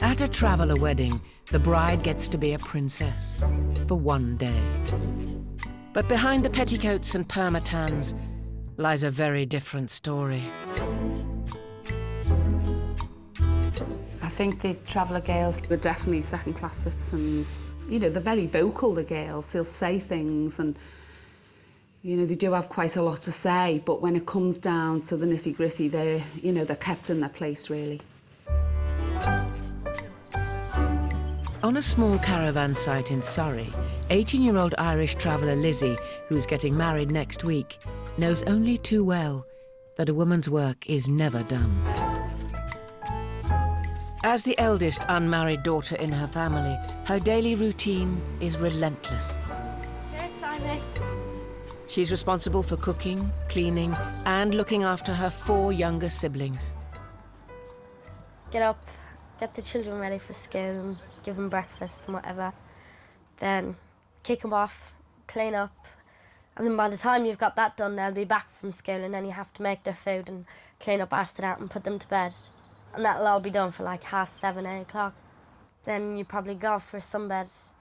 At a traveller wedding, the bride gets to be a princess for one day. But behind the petticoats and permatans lies a very different story. I think the traveller girls were definitely second-class citizens. You know, they're very vocal, the girls. They'll say things and, you know, they do have quite a lot to say, but when it comes down to the nitty-gritty, they're kept in their place, really. On a small caravan site in Surrey, 18-year-old Irish traveller Lizzie, who's getting married next week, knows only too well that a woman's work is never done. As the eldest unmarried daughter in her family, her daily routine is relentless. Here's Simon. She's responsible for cooking, cleaning, and looking after her 4 younger siblings. Get up, get the children ready for school and give them breakfast and whatever. Then kick them off, clean up, and then by the time you've got that done, they'll be back from school and then you have to make their food and clean up after that and put them to bed. And that'll all be done for like 7:30, 8 o'clock. Then you probably go for a sunbed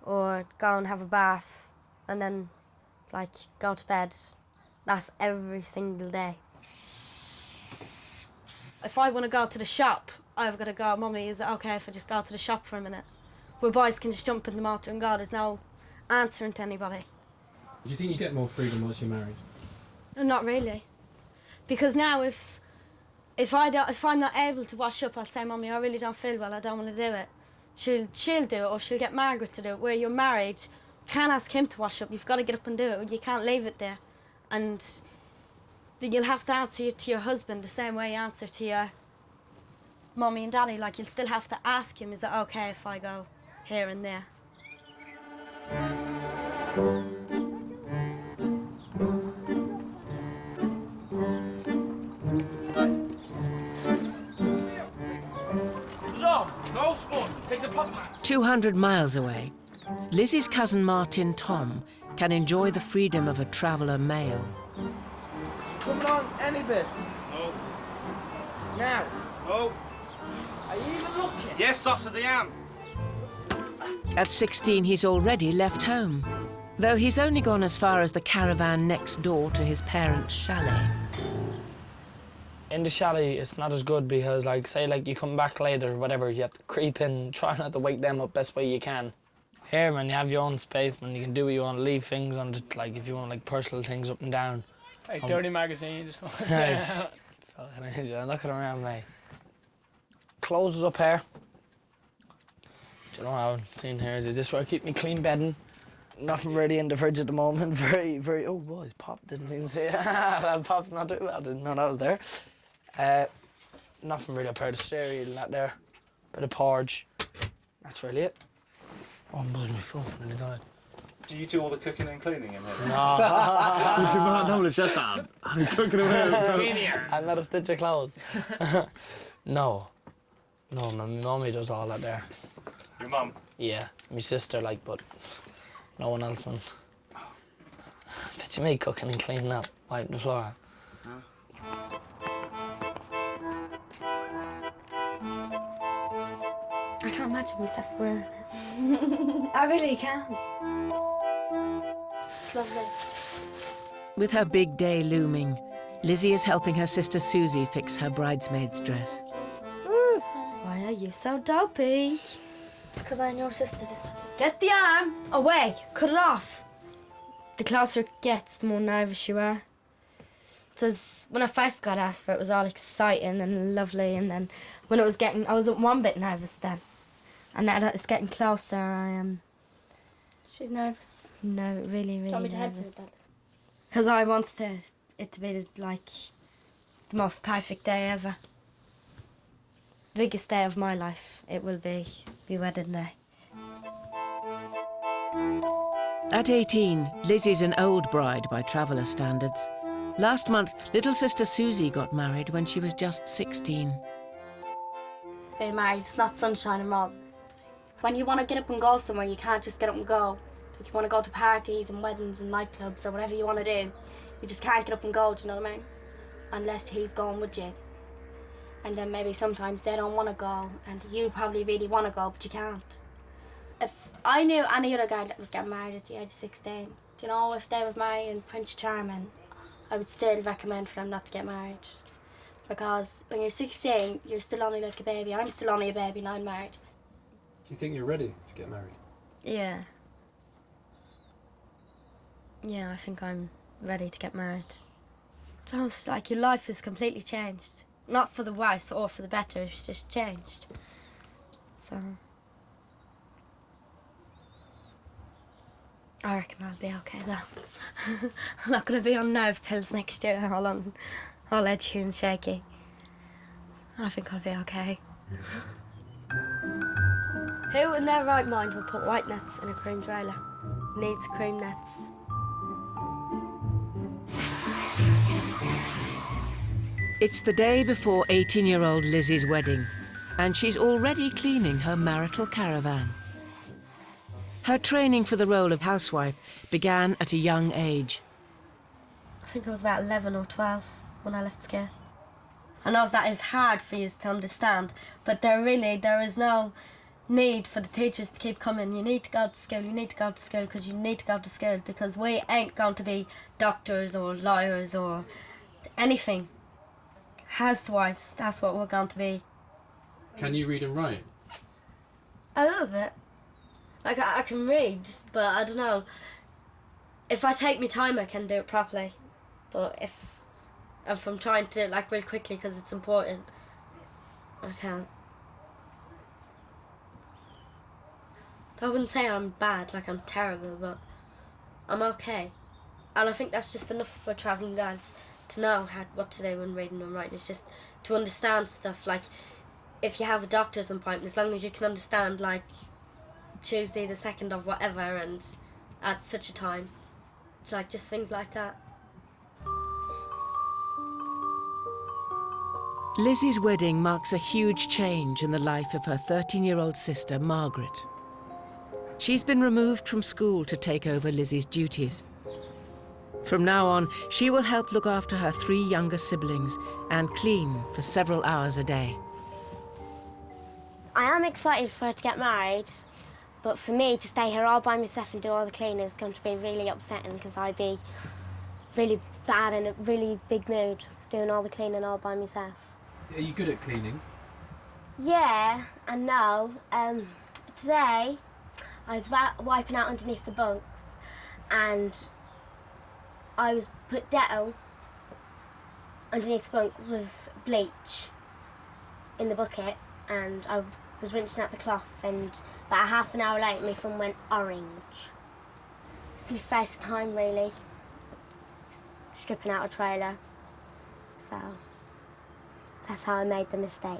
or go and have a bath and then like go to bed. That's every single day. If I want to go to the shop, I've got to go, Mummy, is it okay if I just go to the shop for a minute? Where boys can just jump in the motor and go, there's no answering to anybody. Do you think you get more freedom once you're married? No, not really. Because now if I'm not able to wash up, I'll say, Mummy, I really don't feel well, I don't want to do it. She'll do it, or she'll get Margaret to do it. Where you're married, you can't ask him to wash up, you've got to get up and do it, you can't leave it there. And you'll have to answer to your husband the same way you answer to your Mummy and Daddy. Like, you'll still have to ask him, is it okay if I go here and there? No sport. Takes a pop man. 200 miles away, Lizzie's cousin Martin Tom can enjoy the freedom of a traveller male. Come on, any bit. No. Now. No. Are you even looking? Yes, sausage, I am. At 16, he's already left home, though he's only gone as far as the caravan next door to his parents' chalet. In the chalet, it's not as good because, like, say, like, you come back later or whatever, you have to creep in, try not to wake them up best way you can. Here, man, you have your own space, man, you can do what you want, leave things on it, like, if you want, like, personal things up and down. Like dirty magazines. Nice. Fucking hell, looking around, mate. Clothes is up here. Do you know what I haven't seen here? Is this where I keep me clean bedding? Nothing really in the fridge at the moment. Very, very. Oh, boys, Pop didn't even see it. That Pop's not doing. I didn't know that was there. Nothing really up here. The cereal, that there. Bit of porridge. That's really it. Oh, I'm buzzing my phone. I nearly died. Do you do all the cooking and cleaning in here? No. No, it's just I'm cooking away. And not a stitch of clothes. No. No, my mummy does all that there. Your mum? Yeah, my sister, like, but no one else, man. Bet you me cooking and cleaning up, wiping the floor. I can't imagine myself wearing it. I really can't. It's lovely. With her big day looming, Lizzie is helping her sister Susie fix her bridesmaid's dress. Ooh, why are you so dopey? Because I'm your sister. Get the arm away. Cut it off. The closer it gets, the more nervous you are. Because when I first got asked for it, it was all exciting and lovely, and then when it was getting, I was one bit nervous then. And now that it's getting closer, I am... She's nervous. No, really, really Want me to help you nervous. with that? Because I want it to be like the most perfect day ever. Biggest day of my life, it will be wedding day. At 18, Lizzie's an old bride by traveller standards. Last month, little sister Susie got married when she was just 16. Being married, it's not sunshine and roses. When you want to get up and go somewhere, you can't just get up and go. Like, you want to go to parties and weddings and nightclubs or whatever you want to do, you just can't get up and go, do you know what I mean? Unless he's going with you. and then maybe sometimes they don't want to go, and you probably really want to go, but you can't. If I knew any other guy that was getting married at the age of 16, you know, if they was marrying Prince Charming, I would still recommend for them not to get married. Because when you're 16, you're still only like a baby. I'm still only a baby and I'm married. Do you think you're ready to get married? Yeah. Yeah, I think I'm ready to get married. It's like your life has completely changed. Not for the worse or for the better, it's just changed. So I reckon I'll be okay though. I'm not going to be on nerve pills next year, all edgy and shaky. I think I'll be okay. Who in their right mind would put white nets in a cream trailer? Needs cream nets. It's the day before 18-year-old Lizzie's wedding, and she's already cleaning her marital caravan. Her training for the role of housewife began at a young age. I think I was about 11 or 12 when I left school. I know that is hard for you to understand, but there is no need for the teachers to keep coming. You need to go to school, you need to go to school because you need to go to school, because we ain't going to be doctors or lawyers or anything. Housewives, that's what we're going to be. Can you read and write? A little bit. Like, I can read, but I don't know. If I take my time, I can do it properly. But if I'm trying to do it, like, real quickly because it's important, I can't. I wouldn't say I'm bad, like I'm terrible, but I'm okay. And I think that's just enough for travelling guides to know what to do when reading and writing. It's just to understand stuff, like if you have a doctor's appointment, as long as you can understand, like, Tuesday the 2nd of whatever and at such a time. So, like, just things like that. Lizzie's wedding marks a huge change in the life of her 13-year-old sister, Margaret. She's been removed from school to take over Lizzie's duties. From now on, she will help look after her 3 younger siblings and clean for several hours a day. I am excited for her to get married, but for me to stay here all by myself and do all the cleaning is going to be really upsetting, because I'd be really bad in a really big mood doing all the cleaning all by myself. Are you good at cleaning? Yeah and no. Today I was wiping out underneath the bunks and I was put Dettol underneath the bunk with bleach in the bucket, and I was rinsing out the cloth, and about half an hour later my phone went orange. It's my first time really stripping out a trailer, so that's how I made the mistake.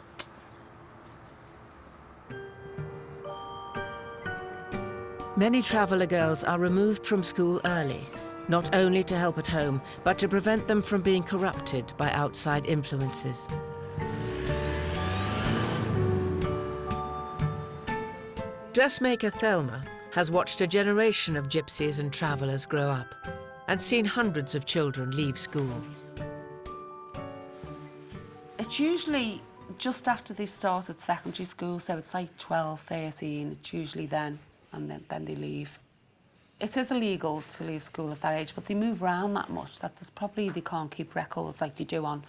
Many traveller girls are removed from school early, not only to help at home, but to prevent them from being corrupted by outside influences. Dressmaker Thelma has watched a generation of gypsies and travellers grow up and seen hundreds of children leave school. It's usually just after they've started secondary school, so it's like 12, 13, it's usually then, and then they leave. It is illegal to leave school at that age, but they move around that much that they can't keep records like they do on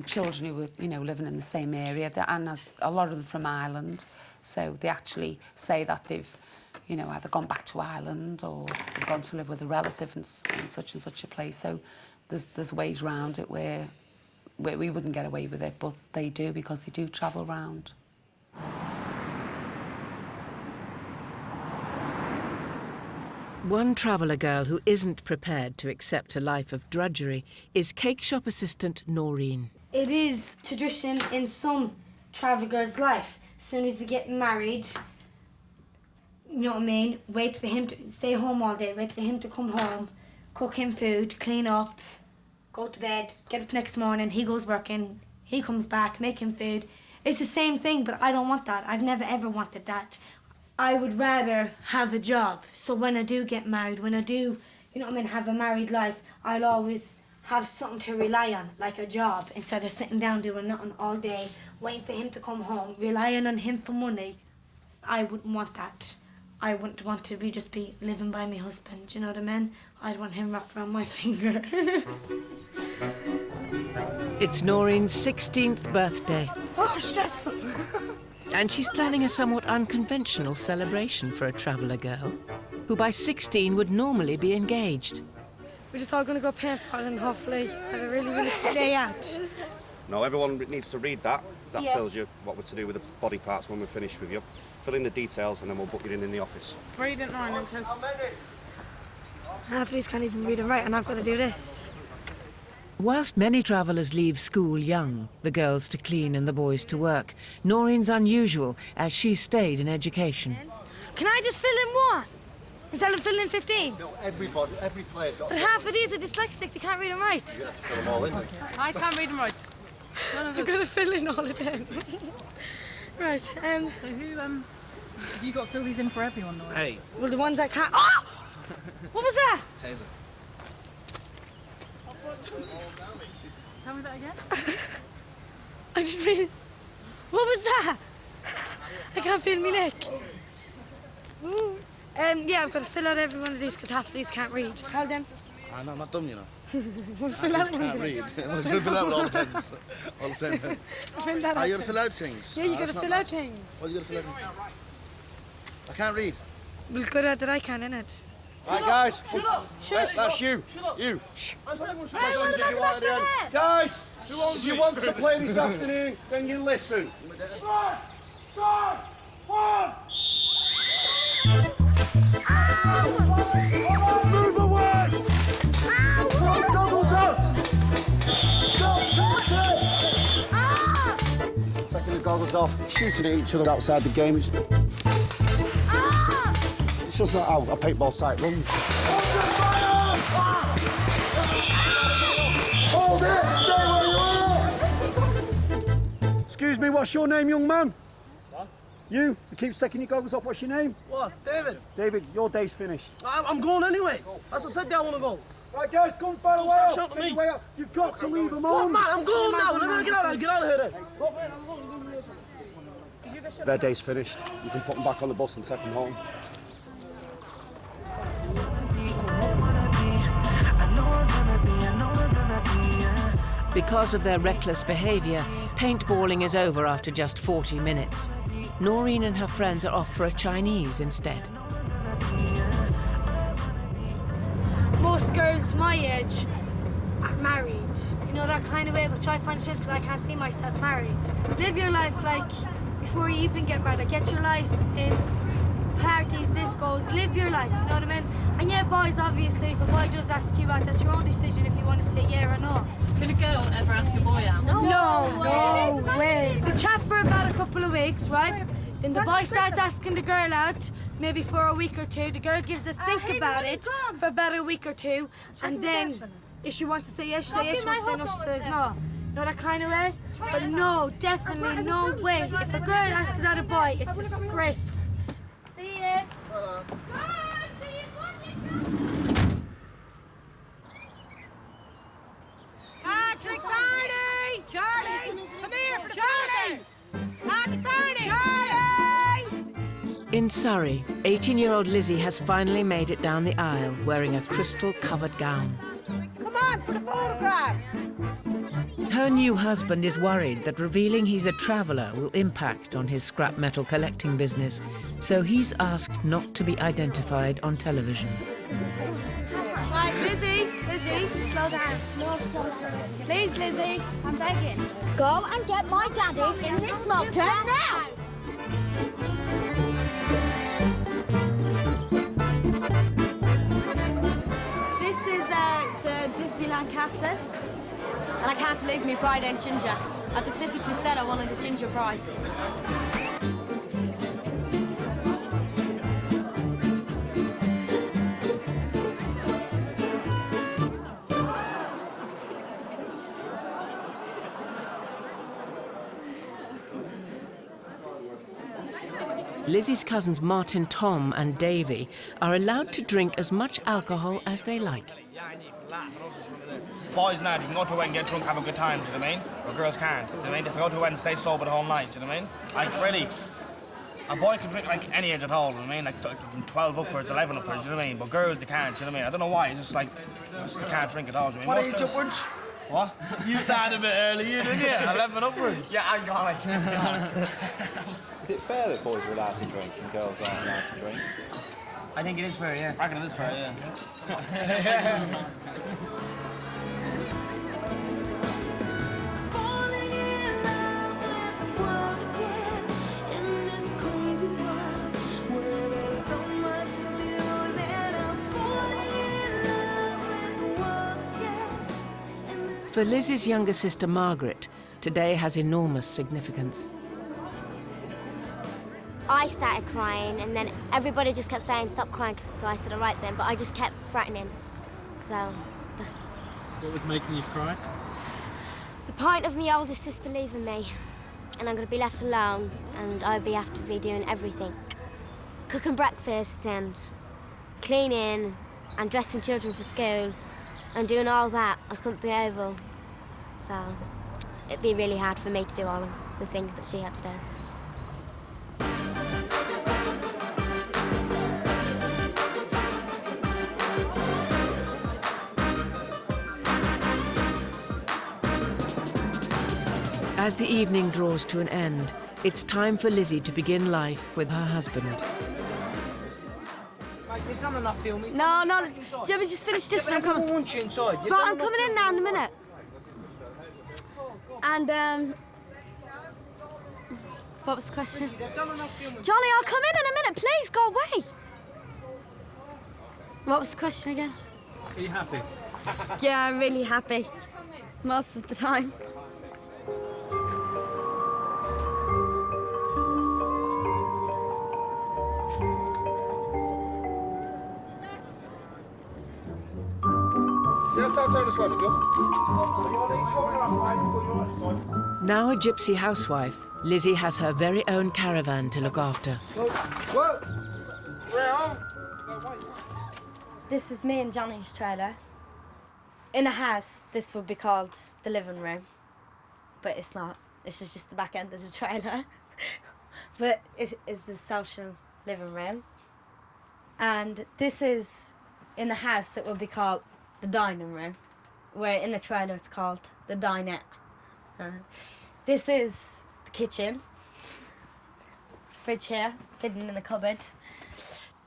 children who were, living in the same area. And as a lot of them from Ireland, so they actually say that they've, either gone back to Ireland or they've gone to live with a relative in such and such a place. So there's ways around it where we wouldn't get away with it, but they do, because they do travel around. One traveller girl who isn't prepared to accept a life of drudgery is cake shop assistant Noreen. It is tradition in some travel girls' life. As soon as they get married, you know what I mean, wait for him to stay home all day, wait for him to come home, cook him food, clean up, go to bed, get up next morning, he goes working, he comes back, make him food. It's the same thing, but I don't want that. I've never ever wanted that. I would rather have a job. So when I do get married, when I do, have a married life, I'll always have something to rely on, like a job, instead of sitting down doing nothing all day, waiting for him to come home, relying on him for money. I wouldn't want that. I wouldn't want to just be living by my husband, you know what I mean? I'd want him wrapped around my finger. It's Noreen's 16th birthday. Oh, stressful. And she's planning a somewhat unconventional celebration for a traveller girl, who by 16 would normally be engaged. We're just all going to go paintballing and hopefully have a really, really good day out. No, everyone needs to read that. That tells you what we're to do with the body parts when we're finished with you. Fill in the details and then we'll book you in the office. Read it, Noreen. Half of these can't even read and write, and I've got to do this. Whilst many travellers leave school young, the girls to clean and the boys to work, Noreen's unusual, as she stayed in education. Can I just fill in one? Instead of filling in 15? No, every player's got... But half of these are dyslexic, they can't read and write. You have to fill them all in, then. I can't read and write. I've got to fill in all of them. Right, So who, have you got to fill these in for everyone, Noreen? Hey. Well, the ones that can't... Oh! What was that? Taser. Tell me that again. I just mean... What was that? I can't feel my neck. Yeah, I've got to fill out every one of these because half of these can't read. Hold them. No, I'm not dumb, you know. We'll fill out one of can't them. read. We'll fill out with all the pens. All the same pens. Fill that You out. got to fill out things. Yeah, you got That's to not fill bad. out things. Well, you got to fill out... I can't read. Well, good out that I can, innit? Right, guys. Shush. That's you. You. Shh. Hey, Guys, if you want to play this afternoon, then you listen. Move away! Goggles up! Stop shooting! Taking the goggles off, shooting at each other outside the game. It's just not how a paintball site runs. Hold it! Stay where you are! Excuse me, what's your name, young man? What? You keep taking your goggles off. What's your name? What? David? David, your day's finished. I'm going anyways. As I said, I want to go. Right, guys, guns by the way Stop up. shouting at me. Way up. You've got to leave them What, on. man? I'm going now. Let me get out of here then. Their day's finished. You can put them back on the bus and take them home. Because of their reckless behaviour, paintballing is over after just 40 minutes. Noreen and her friends are off for a Chinese instead. Most girls my age are married. You know, that kind of way, but try to find a chance because I can't see myself married. Live your life like before you even get married. Like, get your license, parties, discos, live your life, you know what I mean? And yeah, boys, obviously, if a boy does ask you out, that's your own decision if you want to say yeah or no. Can a girl ever ask a boy out? No way. The chat for about a couple of weeks, right? Then the boy starts asking the girl out, maybe for a week or two. The girl gives a think about it for about a week or two, and then if she wants to say yes, she says yes. She wants to say no, she says no. Know that kind of way? But no, definitely no way. If a girl asks out a boy, it's disgraceful. See ya. Patrick Barney! Charlie! Come here for Charlie! Patrick Barney! Charlie! In Surrey, 18-year-old Lizzie has finally made it down the aisle wearing a crystal-covered gown. Come on for the photographs! Her new husband is worried that revealing he's a traveller will impact on his scrap metal collecting business, so he's asked not to be identified on television. Right, Lizzie, slow down. Please, Lizzie, I'm begging. Go and get my daddy in this smoke turn now! This is the Disneyland castle. And I can't believe me bride ain't ginger. I specifically said I wanted a ginger bride. Lizzie's cousins Martin, Tom and Davy are allowed to drink as much alcohol as they like. boys now, you can go to a wedding, get drunk, have a good time, do you know what I mean? But girls can't, do you know what I mean? They have to go to a wedding, stay sober the whole night, do you know what I mean? Like, really, a boy can drink like any age at all, do you know what I mean? Like 12 upwards, 11 upwards, do you know what I mean? But girls, they can't, do you know what I mean? I don't know why, it's just like, they can't drink at all, do you know what I mean? What age upwards? What? You started a bit early, didn't you? 11 upwards. Yeah, I got it. Is it fair that boys are allowed to drink and girls aren't allowed to drink? I think it is fair, yeah. I reckon it is fair, yeah. For Liz's younger sister Margaret, today has enormous significance. I started crying, and then everybody just kept saying, stop crying, so I said, all right then, but I just kept threatening. So, that's... What was making you cry? the point of my older sister leaving me, and I'm going to be left alone, and I'll have to be doing everything. Cooking breakfast, and cleaning, and dressing children for school, and doing all that. I couldn't be able. So, it'd be really hard for me to do all of the things that she had to do. As the evening draws to an end, it's time for Lizzie to begin life with her husband. No, Jimmy, just finish this and I'm coming. Right, I'm coming in now in a minute. And, what was the question? Johnny, I'll come in a minute, please, go away. What was the question again? Are you happy? Yeah, I'm really happy. Most of the time. Now a gypsy housewife, Lizzie has her very own caravan to look after. This is me and Johnny's trailer. In a house, this would be called the living room, but it's not. This is just the back end of the trailer. But it is the social living room. And this is, in a house, that would be called the dining room, where in the trailer it's called the dinette. This is the kitchen. Fridge here, hidden in a cupboard.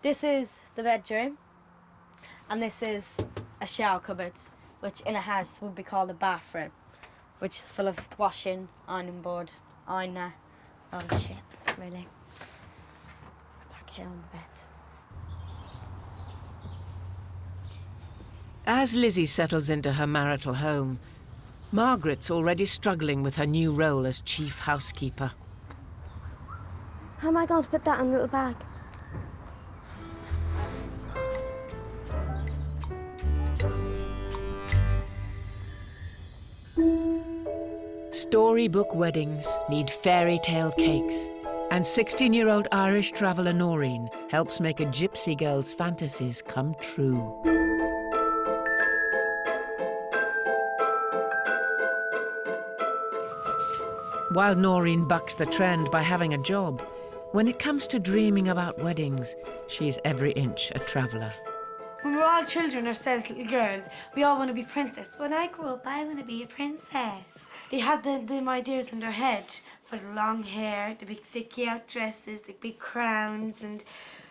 This is the bedroom. And this is a shower cupboard, which in a house would be called a bathroom, which is full of washing, ironing board, ironer, all the shit, really. Back here on the bed. As Lizzie settles into her marital home, Margaret's already struggling with her new role as chief housekeeper. How am I going to put that in a little bag? Storybook weddings need fairy tale cakes, and 16-year-old Irish traveller Noreen helps make a gypsy girl's fantasies come true. While Noreen bucks the trend by having a job, when it comes to dreaming about weddings, she's every inch a traveller. When we're all children ourselves, little girls, we all want to be princess. When I grow up, I want to be a princess. They have them ideas in their head for the long hair, the big sticky out dresses, the big crowns, and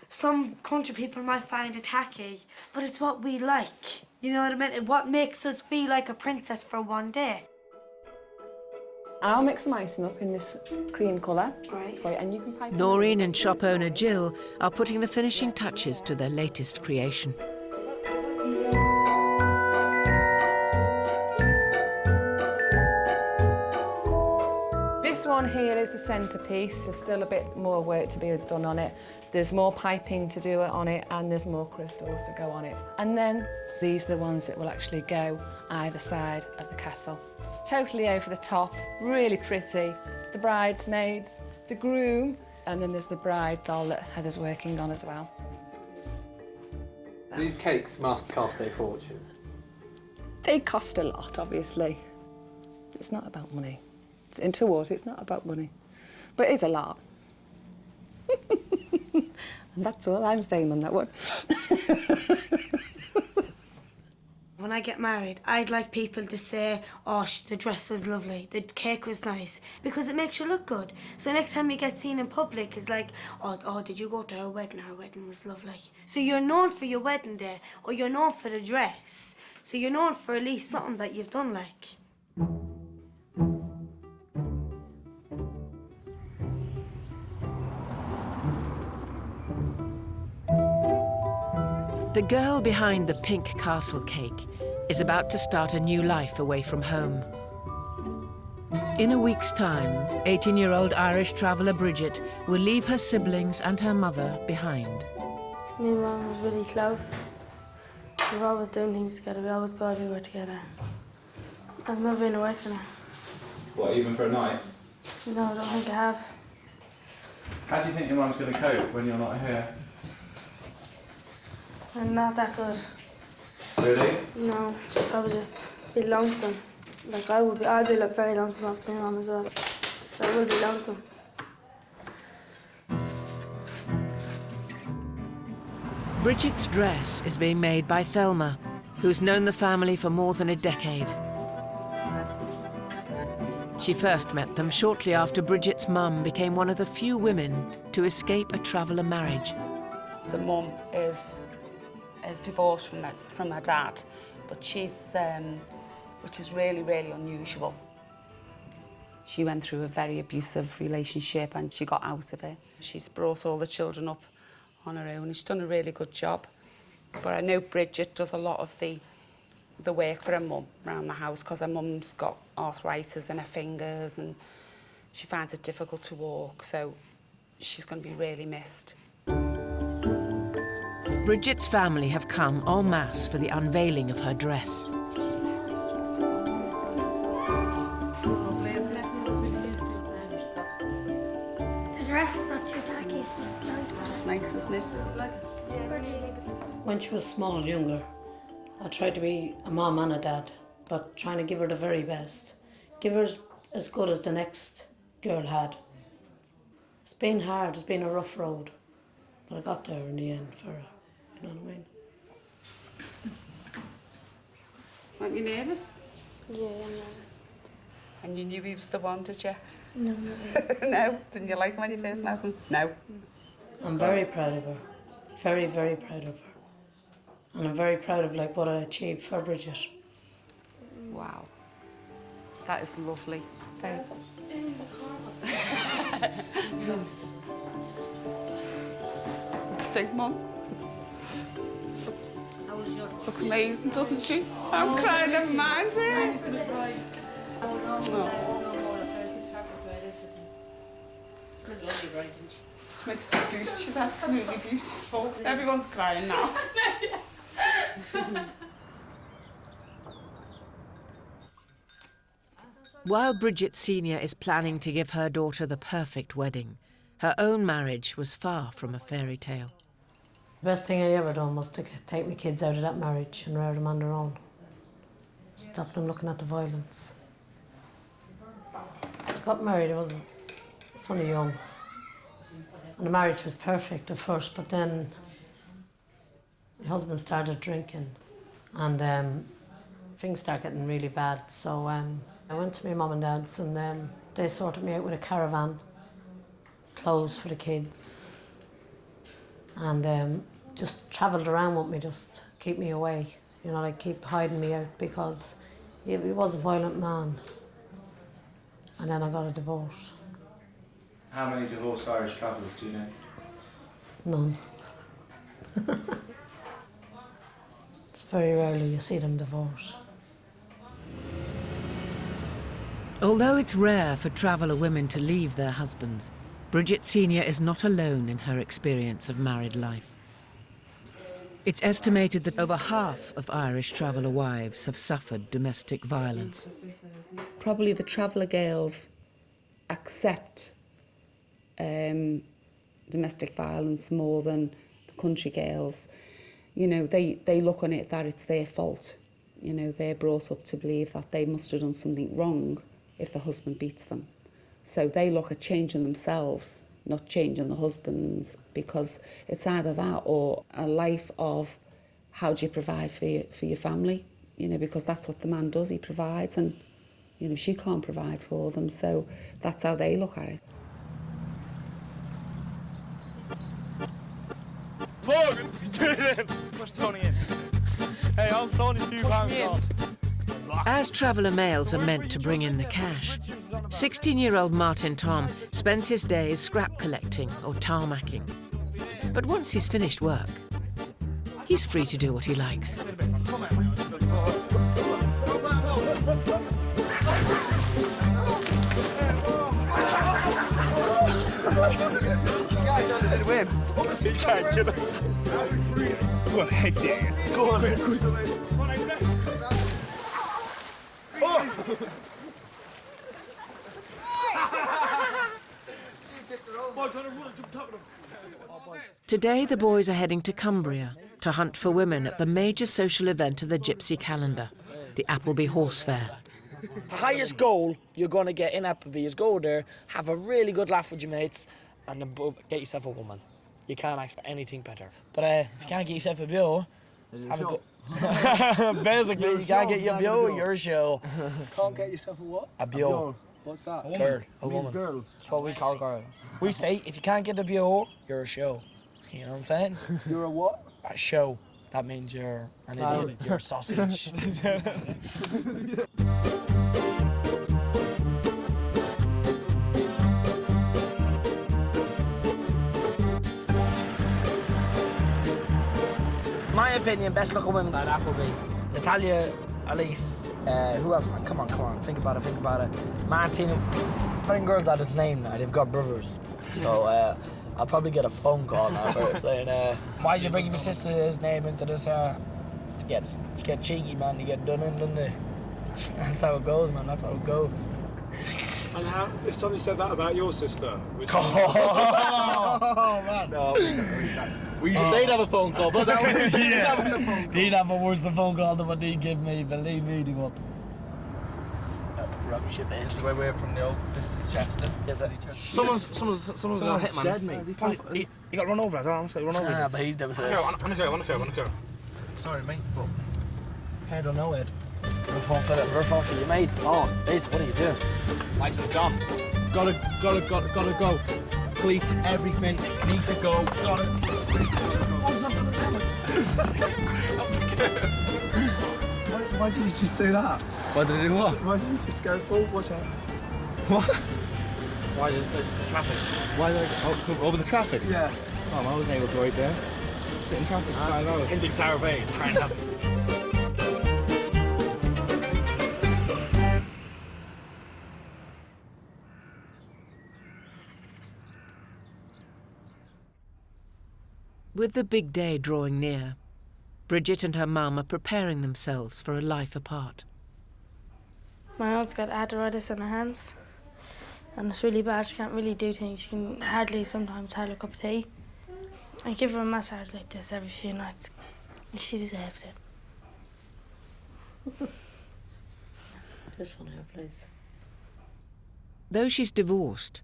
some country people might find it tacky, but it's what we like. You know what I mean? And what makes us feel like a princess for one day. I'll mix some icing up in this cream colour. Right. And you can pipe. Noreen and shop owner Jill are putting the finishing touches to their latest creation. This one here is the centrepiece. There's still a bit more work to be done on it. There's more piping to do on it, and there's more crystals to go on it. And then these are the ones that will actually go either side of the castle. Totally over the top, really pretty. The bridesmaids, the groom, and then there's the bride doll that Heather's working on as well. These cakes must cost a fortune. They cost a lot, obviously. It's not about money. It's into water, it's not about money. But it is a lot. And that's all I'm saying on that one. When I get married, I'd like people to say, oh, the dress was lovely, the cake was nice, because it makes you look good. So next time you get seen in public, it's like, oh, did you go to her wedding? Her wedding was lovely. So you're known for your wedding day, or you're known for the dress. So you're known for at least something that you've done, like. The girl behind the pink castle cake is about to start a new life away from home. In a week's time, 18-year-old Irish traveller Bridget will leave her siblings and her mother behind. Me and Mum was really close. We were always doing things together. We always go everywhere together. I've never been away from her. What, even for a night? No, I don't think I have. How do you think your mum's going to cope when you're not here? I'm not that good. Really? No, she'd probably just be lonesome. Like I'd be like very lonesome after my mum as well. So I will be lonesome. Bridget's dress is being made by Thelma, who's known the family for more than a decade. She first met them shortly after Bridget's mum became one of the few women to escape a traveller marriage. The mum is divorced from her dad, but she's, which is really, really unusual. She went through a very abusive relationship and she got out of it. She's brought all the children up on her own and she's done a really good job. But I know Bridget does a lot of the work for her mum around the house because her mum's got arthritis in her fingers and she finds it difficult to walk, so she's going to be really missed. Bridget's family have come en masse for the unveiling of her dress. It's lovely, isn't it? The dress is not too tacky, it's just nice. Just nice, isn't it? When she was small, younger, I tried to be a mum and a dad, but trying to give her the very best. Give her as good as the next girl had. It's been hard, it's been a rough road, but I got there in the end for her. You know what I mean? Weren't you nervous? Yeah, I'm nervous. And you knew he was the one, did you? No, not really. No? Didn't you like him when you first met him? No? I'm very proud of her. Very, very proud of her. And I'm very proud of what I achieved for Bridget. Wow. That is lovely. Babe. What do you think, Mum? Looks amazing, doesn't she? I'm crying in mine too. She makes it beautiful. She's absolutely beautiful. Everyone's crying now. While Bridget Senior is planning to give her daughter the perfect wedding, her own marriage was far from a fairy tale. The best thing I ever done was to take my kids out of that marriage and rear them on their own. Stop them looking at the violence. I got married, I was only young. And the marriage was perfect at first, but then my husband started drinking and things started getting really bad. So I went to my mum and dad's and they sorted me out with a caravan, clothes for the kids, and just travelled around with me, just keep me away. You know, keep hiding me out because he was a violent man. And then I got a divorce. How many divorced Irish travellers do you know? None. It's very rarely you see them divorced. Although it's rare for traveller women to leave their husbands, Bridget Senior is not alone in her experience of married life. It's estimated that over half of Irish traveller wives have suffered domestic violence. Probably the traveller girls accept domestic violence more than the country girls. You know, they look on it that it's their fault. You know, they're brought up to believe that they must have done something wrong if the husband beats them. So they look at changing themselves, not changing the husbands, because it's either that or a life of how do you provide for your family, you know, because that's what the man does, he provides, and, you know, she can't provide for them, so that's how they look at it. Morgan, do it in. Push Tony in. Hey, I'm Tony, few pounds gone. As traveller males are meant to bring in the cash, 16-year-old Martin Tom spends his days scrap collecting or tarmacking. But once he's finished work, he's free to do what he likes. He can't get up. Go ahead, yeah. Go on, Today, the boys are heading to Cumbria to hunt for women at the major social event of the Gypsy calendar, the Appleby Horse Fair. The highest goal you're going to get in Appleby is go there, have a really good laugh with your mates, and then get yourself a woman. You can't ask for anything better. But if you can't get yourself a beau, just have a go. Basically, you can't get your beau, your show. Can't get yourself a what? A beau. What's that? A girl. A woman. Girl. That's what we call girl. We say, if you can't get a beau, you're a show. You know what I'm saying? You're a what? A show. That means you're an idiot. You're a sausage. My opinion, best looking women at Appleby. Natalia, Elise, who else, man? Come on, think about it. Martina. I think girls had his name now, they've got brothers. So I'll probably get a phone call now for it saying, why are you bringing my sister's name into this? You get cheeky, man, you get done in, don't you? That's how it goes, man, that's how it goes. And if somebody said that about your sister? Oh, man. No, they'd have a phone call, but that would He'd have a worse phone call than what he'd give me, believe me, he would. Rubbish it is. Where we're from, the old Mrs. Chester. Yes, Someone's got a hitman. Dead, He got run over, that's all. He got run over. Nah, but he's never said. I wanna go. Sorry, mate. But head or no head. We're phone for you, mate. Oh, Ace, what are you doing? license gone. Gotta go. Police, everything. Need to go. Gotta. Why did you just do that? Why did I do what? Why did you just go, oh, watch out? What? Why is this the traffic? Why did I go over the traffic? Yeah. Oh, I wasn't able to right there. Sit in traffic for 5 hours. In Big Sour Bay, trying to have With the big day drawing near, Bridget and her mum are preparing themselves for a life apart. My aunt's got arthritis in her hands, and it's really bad. She can't really do things. She can hardly sometimes have a cup of tea. I give her a massage like this every few nights. She deserves it. This one here, please. Though she's divorced,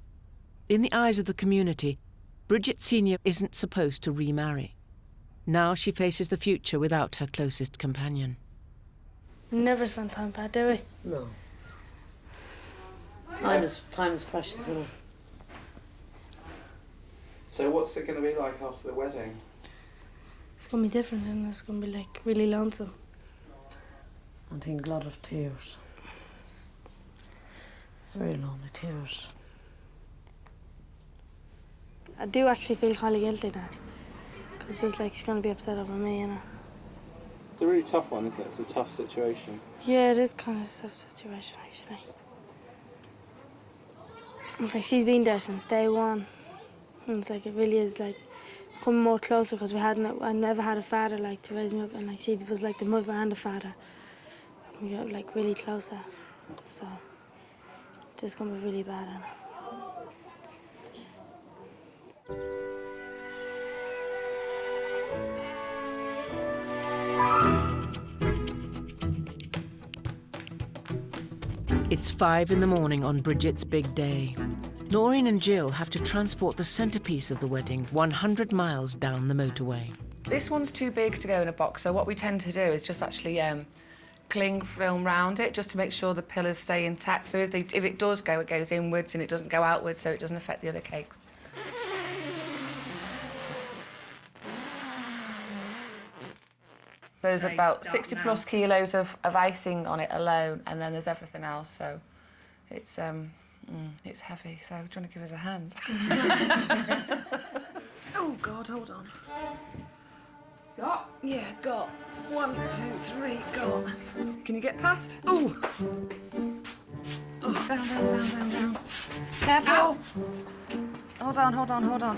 in the eyes of the community, Bridget Senior isn't supposed to remarry. Now she faces the future without her closest companion. We never spend time apart, do we? No. Time is precious, isn't it? So what's it going to be like after the wedding? It's going to be different, and it's going to be like really lonesome. I think a lot of tears. Very lonely tears. I do actually feel kind of guilty now, because it's like she's going to be upset over me, you know. It's a really tough one, isn't it? It's a tough situation. Yeah, it is kind of a tough situation, actually. It's like she's been there since day one. And it's like, it really is like coming more closer, because I never had a father like to raise me up, and like she was like the mother and the father. We got like really closer, so this is going to be really bad, I know. It's 5 in the morning on Bridget's big day. Noreen and Jill have to transport the centrepiece of the wedding 100 miles down the motorway. This one's too big to go in a box, so what we tend to do is just actually cling film round it just to make sure the pillars stay intact. So if it does go, it goes inwards and it doesn't go outwards, so it doesn't affect the other cakes. There's about 60 plus kilos of icing on it alone, and then there's everything else, so it's heavy. So do you want to give us a hand? Oh God, hold on. Got? Yeah, got. 1, 2, 3, got. Can you get past? Ooh. Oh, down. Careful. Ow. Hold on.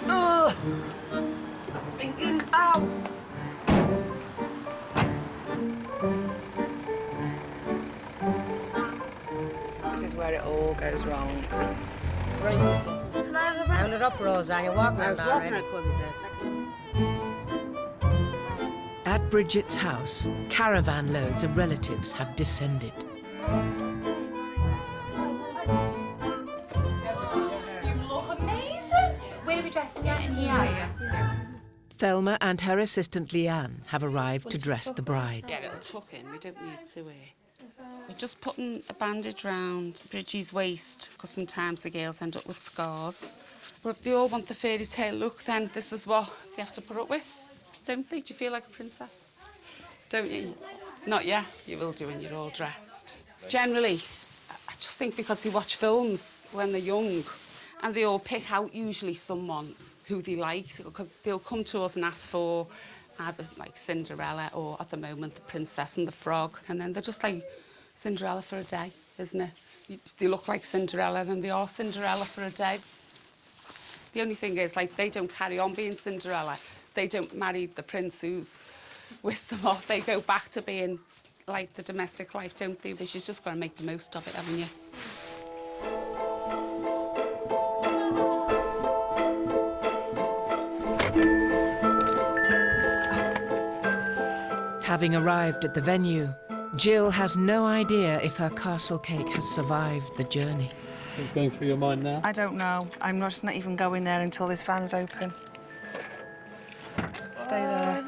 Ugh. Ow. This is where it all goes wrong. Can I have a round it up, Rosa? You're walking around already. At Bridget's house, caravan loads of relatives have descended. You look amazing. Where are we dressing yet? In here? Thelma and her assistant Leanne have arrived to dress the bride. Get it tuck in. We don't need to. We're just putting a bandage round Bridget's waist because sometimes the girls end up with scars. But if they all want the fairy tale look, then this is what they have to put up with. Don't they? Do you feel like a princess? Don't you? Not yet. You will do when you're all dressed. Generally, I just think because they watch films when they're young and they all pick out usually someone who they like, because they'll come to us and ask for either like Cinderella or at the moment the Princess and the Frog, and then they're just like Cinderella for a day, isn't it? They look like Cinderella and they are Cinderella for a day. The only thing is, like, they don't carry on being Cinderella. They don't marry the prince who's whisked them off. They go back to being like the domestic life, don't they? So she's just got to make the most of it, haven't you? Having arrived at the venue, Jill has no idea if her castle cake has survived the journey. What's going through your mind now? I don't know. I'm just not even going there until this van's open. Stay there.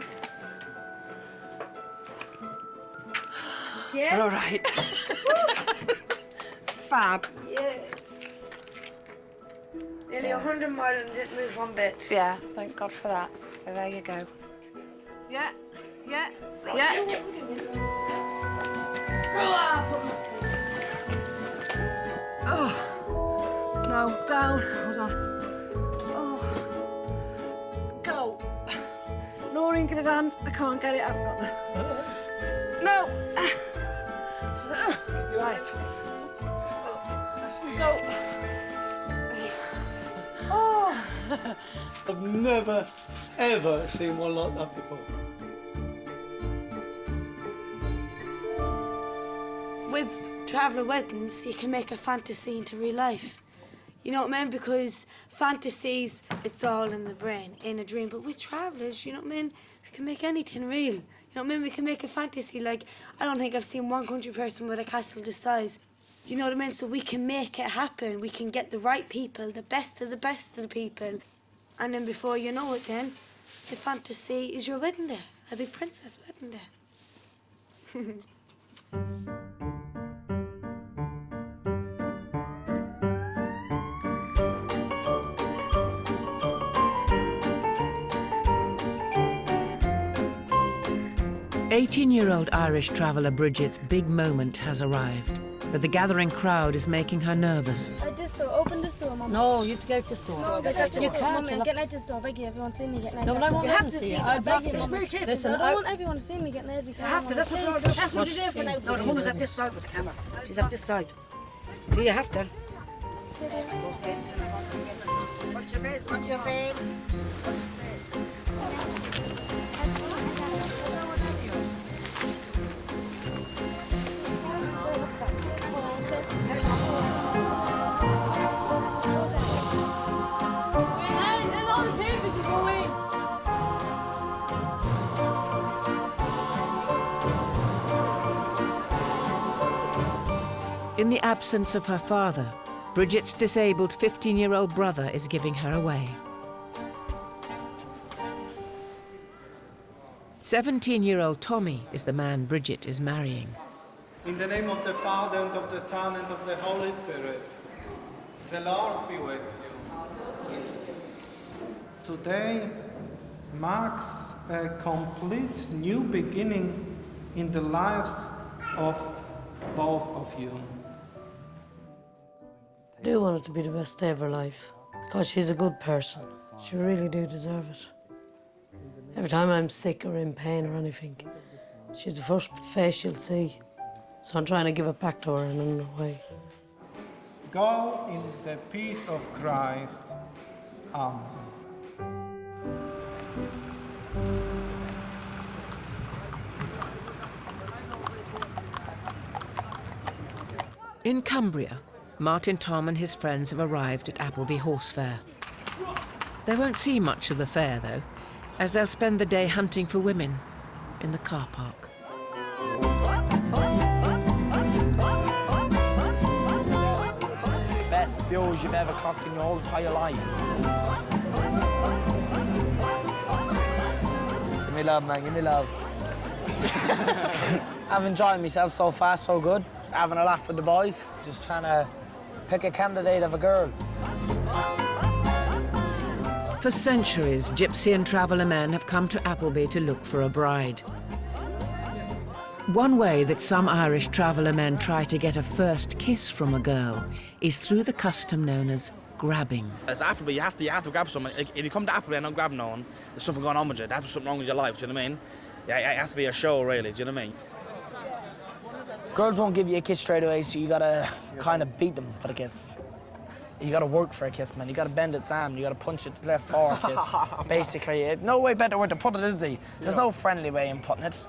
Yeah? All right. Fab. Yes. Nearly 100 miles and didn't move one bit. Yeah, thank God for that. So there you go. Yeah. Oh, no, down. Hold on. Oh, go. Noreen, give his hand. I can't get it. I've got the. No. Right. Go. Oh. I've never, ever seen one like that before. With traveller weddings, you can make a fantasy into real life. You know what I mean? Because fantasies, it's all in the brain, in a dream. But with travellers, you know what I mean? We can make anything real. You know what I mean? We can make a fantasy. Like, I don't think I've seen one country person with a castle this size. You know what I mean? So we can make it happen. We can get the right people, the best of the people. And then before you know it then, the fantasy is your wedding day. A big princess wedding day. 18-year-old Irish traveller Bridget's big moment has arrived, but the gathering crowd is making her nervous. This door, open this door, Mum. No, you have to go out this door. No, you can't. Mum, get out this door. I beg you, everyone see me getting out. No, but I won't let them see you. I beg you. Listen, I don't want everyone to see me getting out. You have to. That's what you're there for now. No, the woman's at this side with the camera. She's at this side. Do you have to? What's your face? What's your face? In in the absence of her father, Bridget's disabled 15-year-old brother is giving her away. 17-year-old Tommy is the man Bridget is marrying. In the name of the Father, and of the Son, and of the Holy Spirit, the Lord be with you. Today marks a complete new beginning in the lives of both of you. I do want it to be the best day of her life, because she's a good person. She really do deserve it. Every time I'm sick or in pain or anything, she's the first face she'll see. So I'm trying to give it back to her in another way. Go in the peace of Christ. Amen. In Cumbria, Martin, Tom and his friends have arrived at Appleby Horse Fair. They won't see much of the fair, though, as they'll spend the day hunting for women in the car park. Best views you've ever clocked in your whole entire life. Give me love, man, give me love. I've enjoyed myself so far, so good. Having a laugh with the boys, just trying to pick a candidate of a girl. For centuries, gypsy and traveller men have come to Appleby to look for a bride. One way that some Irish traveller men try to get a first kiss from a girl is through the custom known as grabbing. As Appleby, you have to grab someone. If you come to Appleby and not grab no one, there's something going on with you. There's something wrong with your life, do you know what I mean? Yeah, it has to be a show, really, do you know what I mean? Girls won't give you a kiss straight away, so you gotta kind of beat them for the kiss. You gotta work for a kiss, man. You gotta bend its arm. You gotta punch it to the left for a kiss. Basically, no way better way to put it, is there? There's no friendly way in putting it.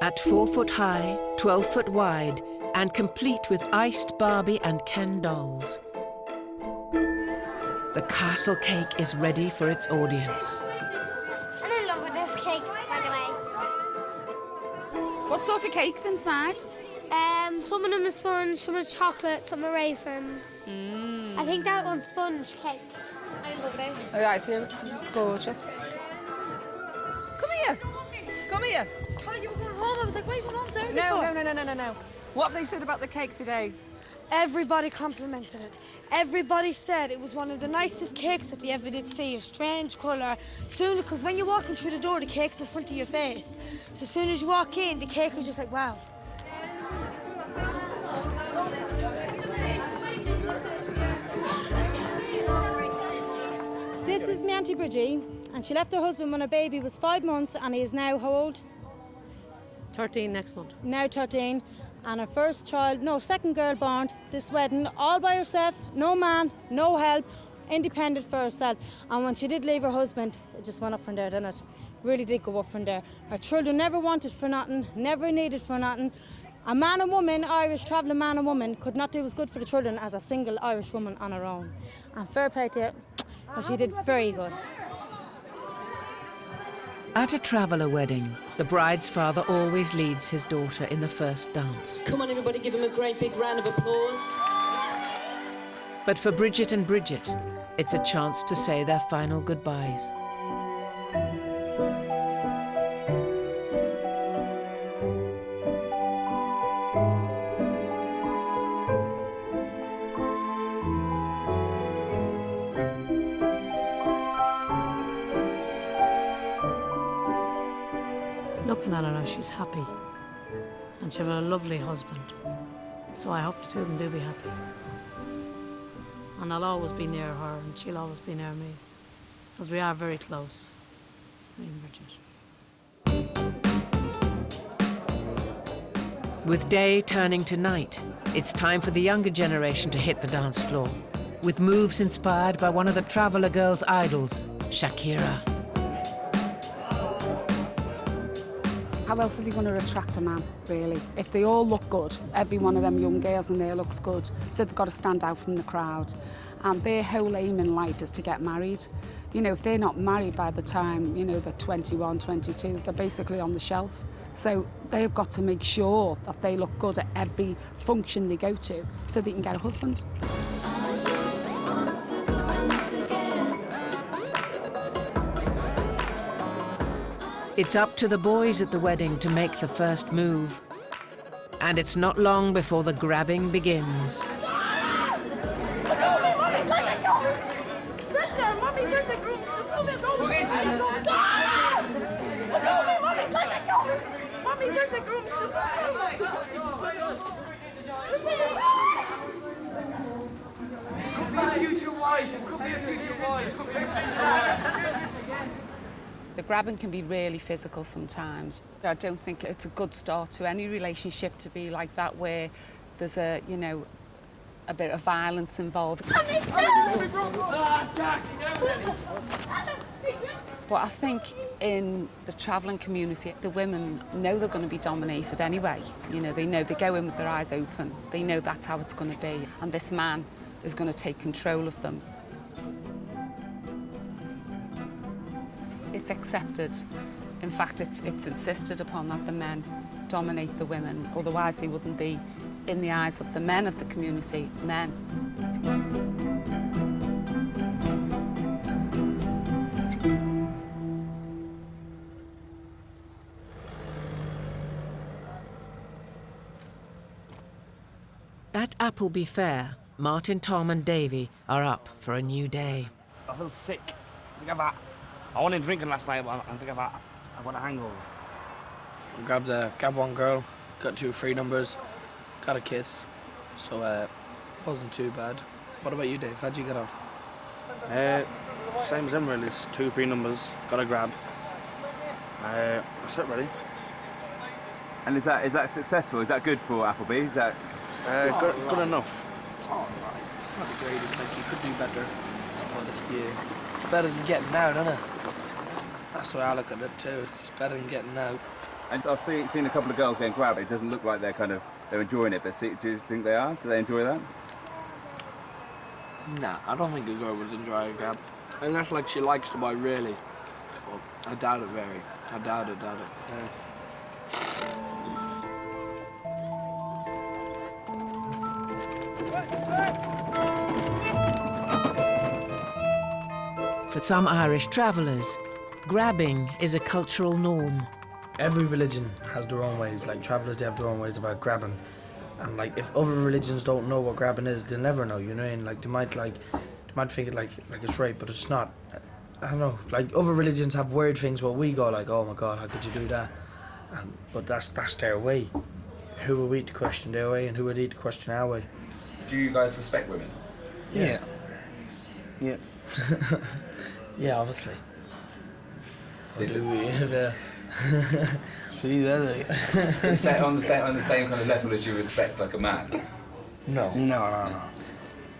At 4 foot high, 12 foot wide, and complete with iced Barbie and Ken dolls, the castle cake is ready for its audience. I'm in love with this cake, by the way. What sort of cake's inside? Some of them are sponge, some are chocolate, some are raisins. I think that one's sponge cake. I love it. Oh, yeah, it's gorgeous. Come here. Come here. Oh, you were going home. I was like, wait, what on, Sarah? No. What have they said about the cake today? Everybody complimented it. Everybody said it was one of the nicest cakes that they ever did see. A strange colour. Soon, because when you're walking through the door, the cake's in front of your face. So as soon as you walk in, the cake was just like, wow. This is my Auntie Bridget, and she left her husband when her baby was 5 months, and he is now how old? 13 next month. Now 13. And her second girl born, this wedding, all by herself, no man, no help, independent for herself. And when she did leave her husband, it just went up from there, didn't it? Really did go up from there. Her children never wanted for nothing, never needed for nothing. A man and woman, Irish travelling man and woman, could not do as good for the children as a single Irish woman on her own. And fair play to her, but she did very good. At a traveller wedding, the bride's father always leads his daughter in the first dance. Come on, everybody, give him a great big round of applause. But for Bridget and Bridget, it's a chance to say their final goodbyes. Looking at her now, she's happy. And she has a lovely husband. So I hope the two of them do be happy. And I'll always be near her, and she'll always be near me. Because we are very close, me and Bridget. With day turning to night, it's time for the younger generation to hit the dance floor, with moves inspired by one of the traveller girls' idols, Shakira. How else are they going to attract a man, really? If they all look good, every one of them young girls in there looks good, so they've got to stand out from the crowd. And their whole aim in life is to get married. You know, if they're not married by the time, you know, they're 21, 22, they're basically on the shelf. So they've got to make sure that they look good at every function they go to so they can get a husband. It's up to the boys at the wedding to make the first move. And it's not long before the grabbing begins. The grabbing can be really physical sometimes. I don't think it's a good start to any relationship to be like that, where there's a, you know, a bit of violence involved. But I think in the travelling community, the women know they're going to be dominated anyway. You know, they go in with their eyes open. They know that's how it's going to be. And this man is going to take control of them. It's accepted. In fact, it's insisted upon that the men dominate the women. Otherwise, they wouldn't be, in the eyes of the men of the community, men. At Appleby Fair, Martin, Tom and Davy are up for a new day. I feel sick. I went in drinking last night, but I think I've got a hangover. Grabbed one girl, got 2 free numbers, got a kiss, so wasn't too bad. What about you, Dave? How'd you get on? Same as him, really. It's 2 free numbers, got a grab. That's it, really. And is that successful? Is that good for Appleby? Is that good enough? Oh, right. It's not the greatest. Like, you could do better. It's better than getting out, isn't it? That's the way I look at it too. It's better than getting out. And I've seen a couple of girls getting grabbed. It doesn't look like they're enjoying it. But do you think they are? Do they enjoy that? Nah, I don't think a girl would enjoy a grab. Unless, like, she likes the boy really. Well, I doubt it very. I doubt it. Yeah. For some Irish travellers, grabbing is a cultural norm. Every religion has their own ways. Like, travellers, they have their own ways about grabbing. And, like, if other religions don't know what grabbing is, they'll never know, you know what I mean? Like, they might think it like it's rape, but it's not. I don't know. Like, other religions have weird things where we go like, oh my God, how could you do that? But that's their way. Who are we to question their way, and who are they to question our way? Do you guys respect women? Yeah. Yeah. Yeah, obviously. On the same kind of level as you respect like a man? No. No.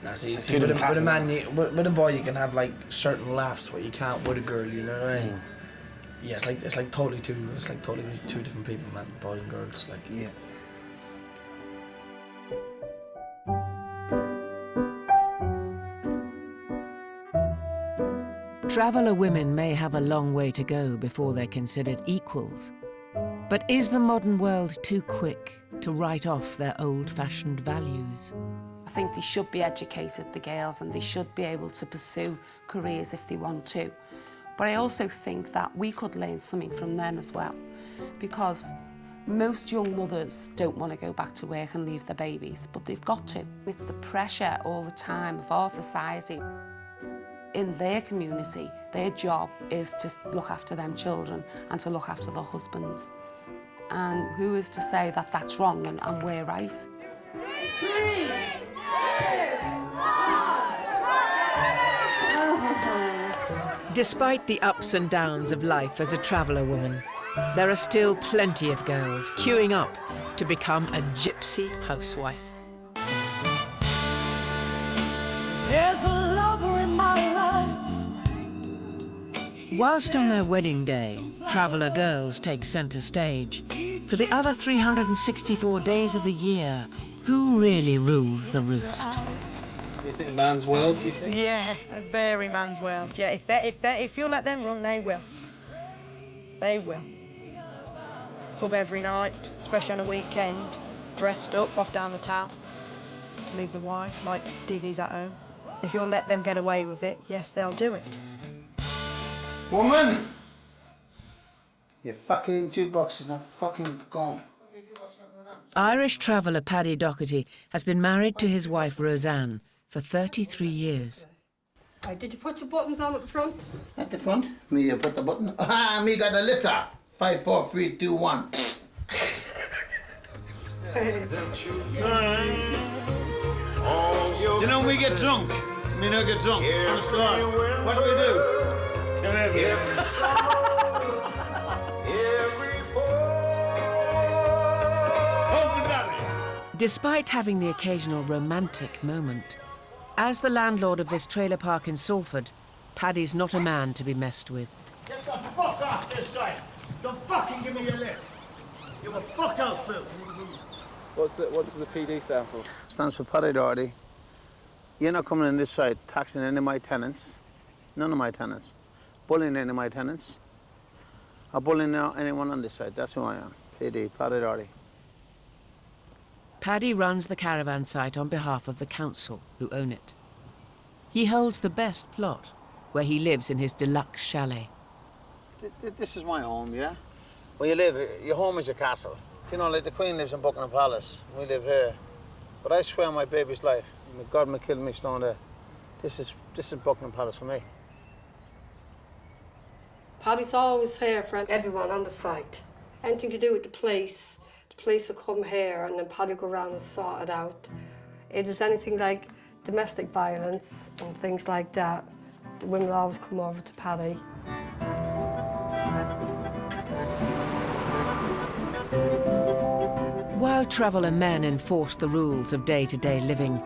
No, see, with a man, with a boy, you can have like certain laughs where you can't with a girl. You know what I mean? Yeah, it's like totally two different people, man, boy and girls. Like, yeah. Traveller women may have a long way to go before they're considered equals. But is the modern world too quick to write off their old-fashioned values? I think they should be educated, the girls, and they should be able to pursue careers if they want to. But I also think that we could learn something from them as well, because most young mothers don't want to go back to work and leave their babies, but they've got to. It's the pressure all the time of our society. In their community, their job is to look after them children and to look after their husbands. And who is to say that that's wrong and we're right? 3, 2, 1. Despite the ups and downs of life as a traveller woman, there are still plenty of girls queuing up to become a gypsy housewife. There's a lover in my life. Whilst on their wedding day, traveller girls take centre stage. For the other 364 days of the year, who really rules the roost? You think man's world, do you think? Yeah, a very man's world. Yeah, if you let them run, they will. They will. Pub every night, especially on a weekend, dressed up, off down the town. Leave the wife, like divvies at home. If you'll let them get away with it, yes, they'll do it. Woman! Your fucking jukebox is not fucking gone. Irish traveller Paddy Doherty has been married to his wife Roseanne for 33 years. Did you put the buttons on at the front? At the front? Me put the button. Ah, me got the lift off. 5, 4, 3, 2, 1. You know, we get drunk. Me no get drunk. On the start. What do we do? Despite having the occasional romantic moment, as the landlord of this trailer park in Salford, Paddy's not a man to be messed with. Get the fuck off this side. Don't fucking give me your lip. You will fuck out, Bill. What's the PD stand for? Stands for Paddy Doherty. You're not coming in this side taxing any of my tenants. None of my tenants. Bullying any of my tenants. Or bullying anyone on this side. That's who I am. PD, Paddy Doherty. Paddy runs the caravan site on behalf of the council, who own it. He holds the best plot, where he lives in his deluxe chalet. This is my home, yeah? Where you live, your home is your castle. You know, like the Queen lives in Buckingham Palace. We live here. But I swear on my baby's life, God may kill me stone there. This is Buckingham Palace for me. Paddy's always here for everyone on the site. Anything to do with the police will come here and then Paddy will go around and sort it out. If there's anything like domestic violence and things like that, the women will always come over to Paddy. While traveller men enforce the rules of day-to-day living,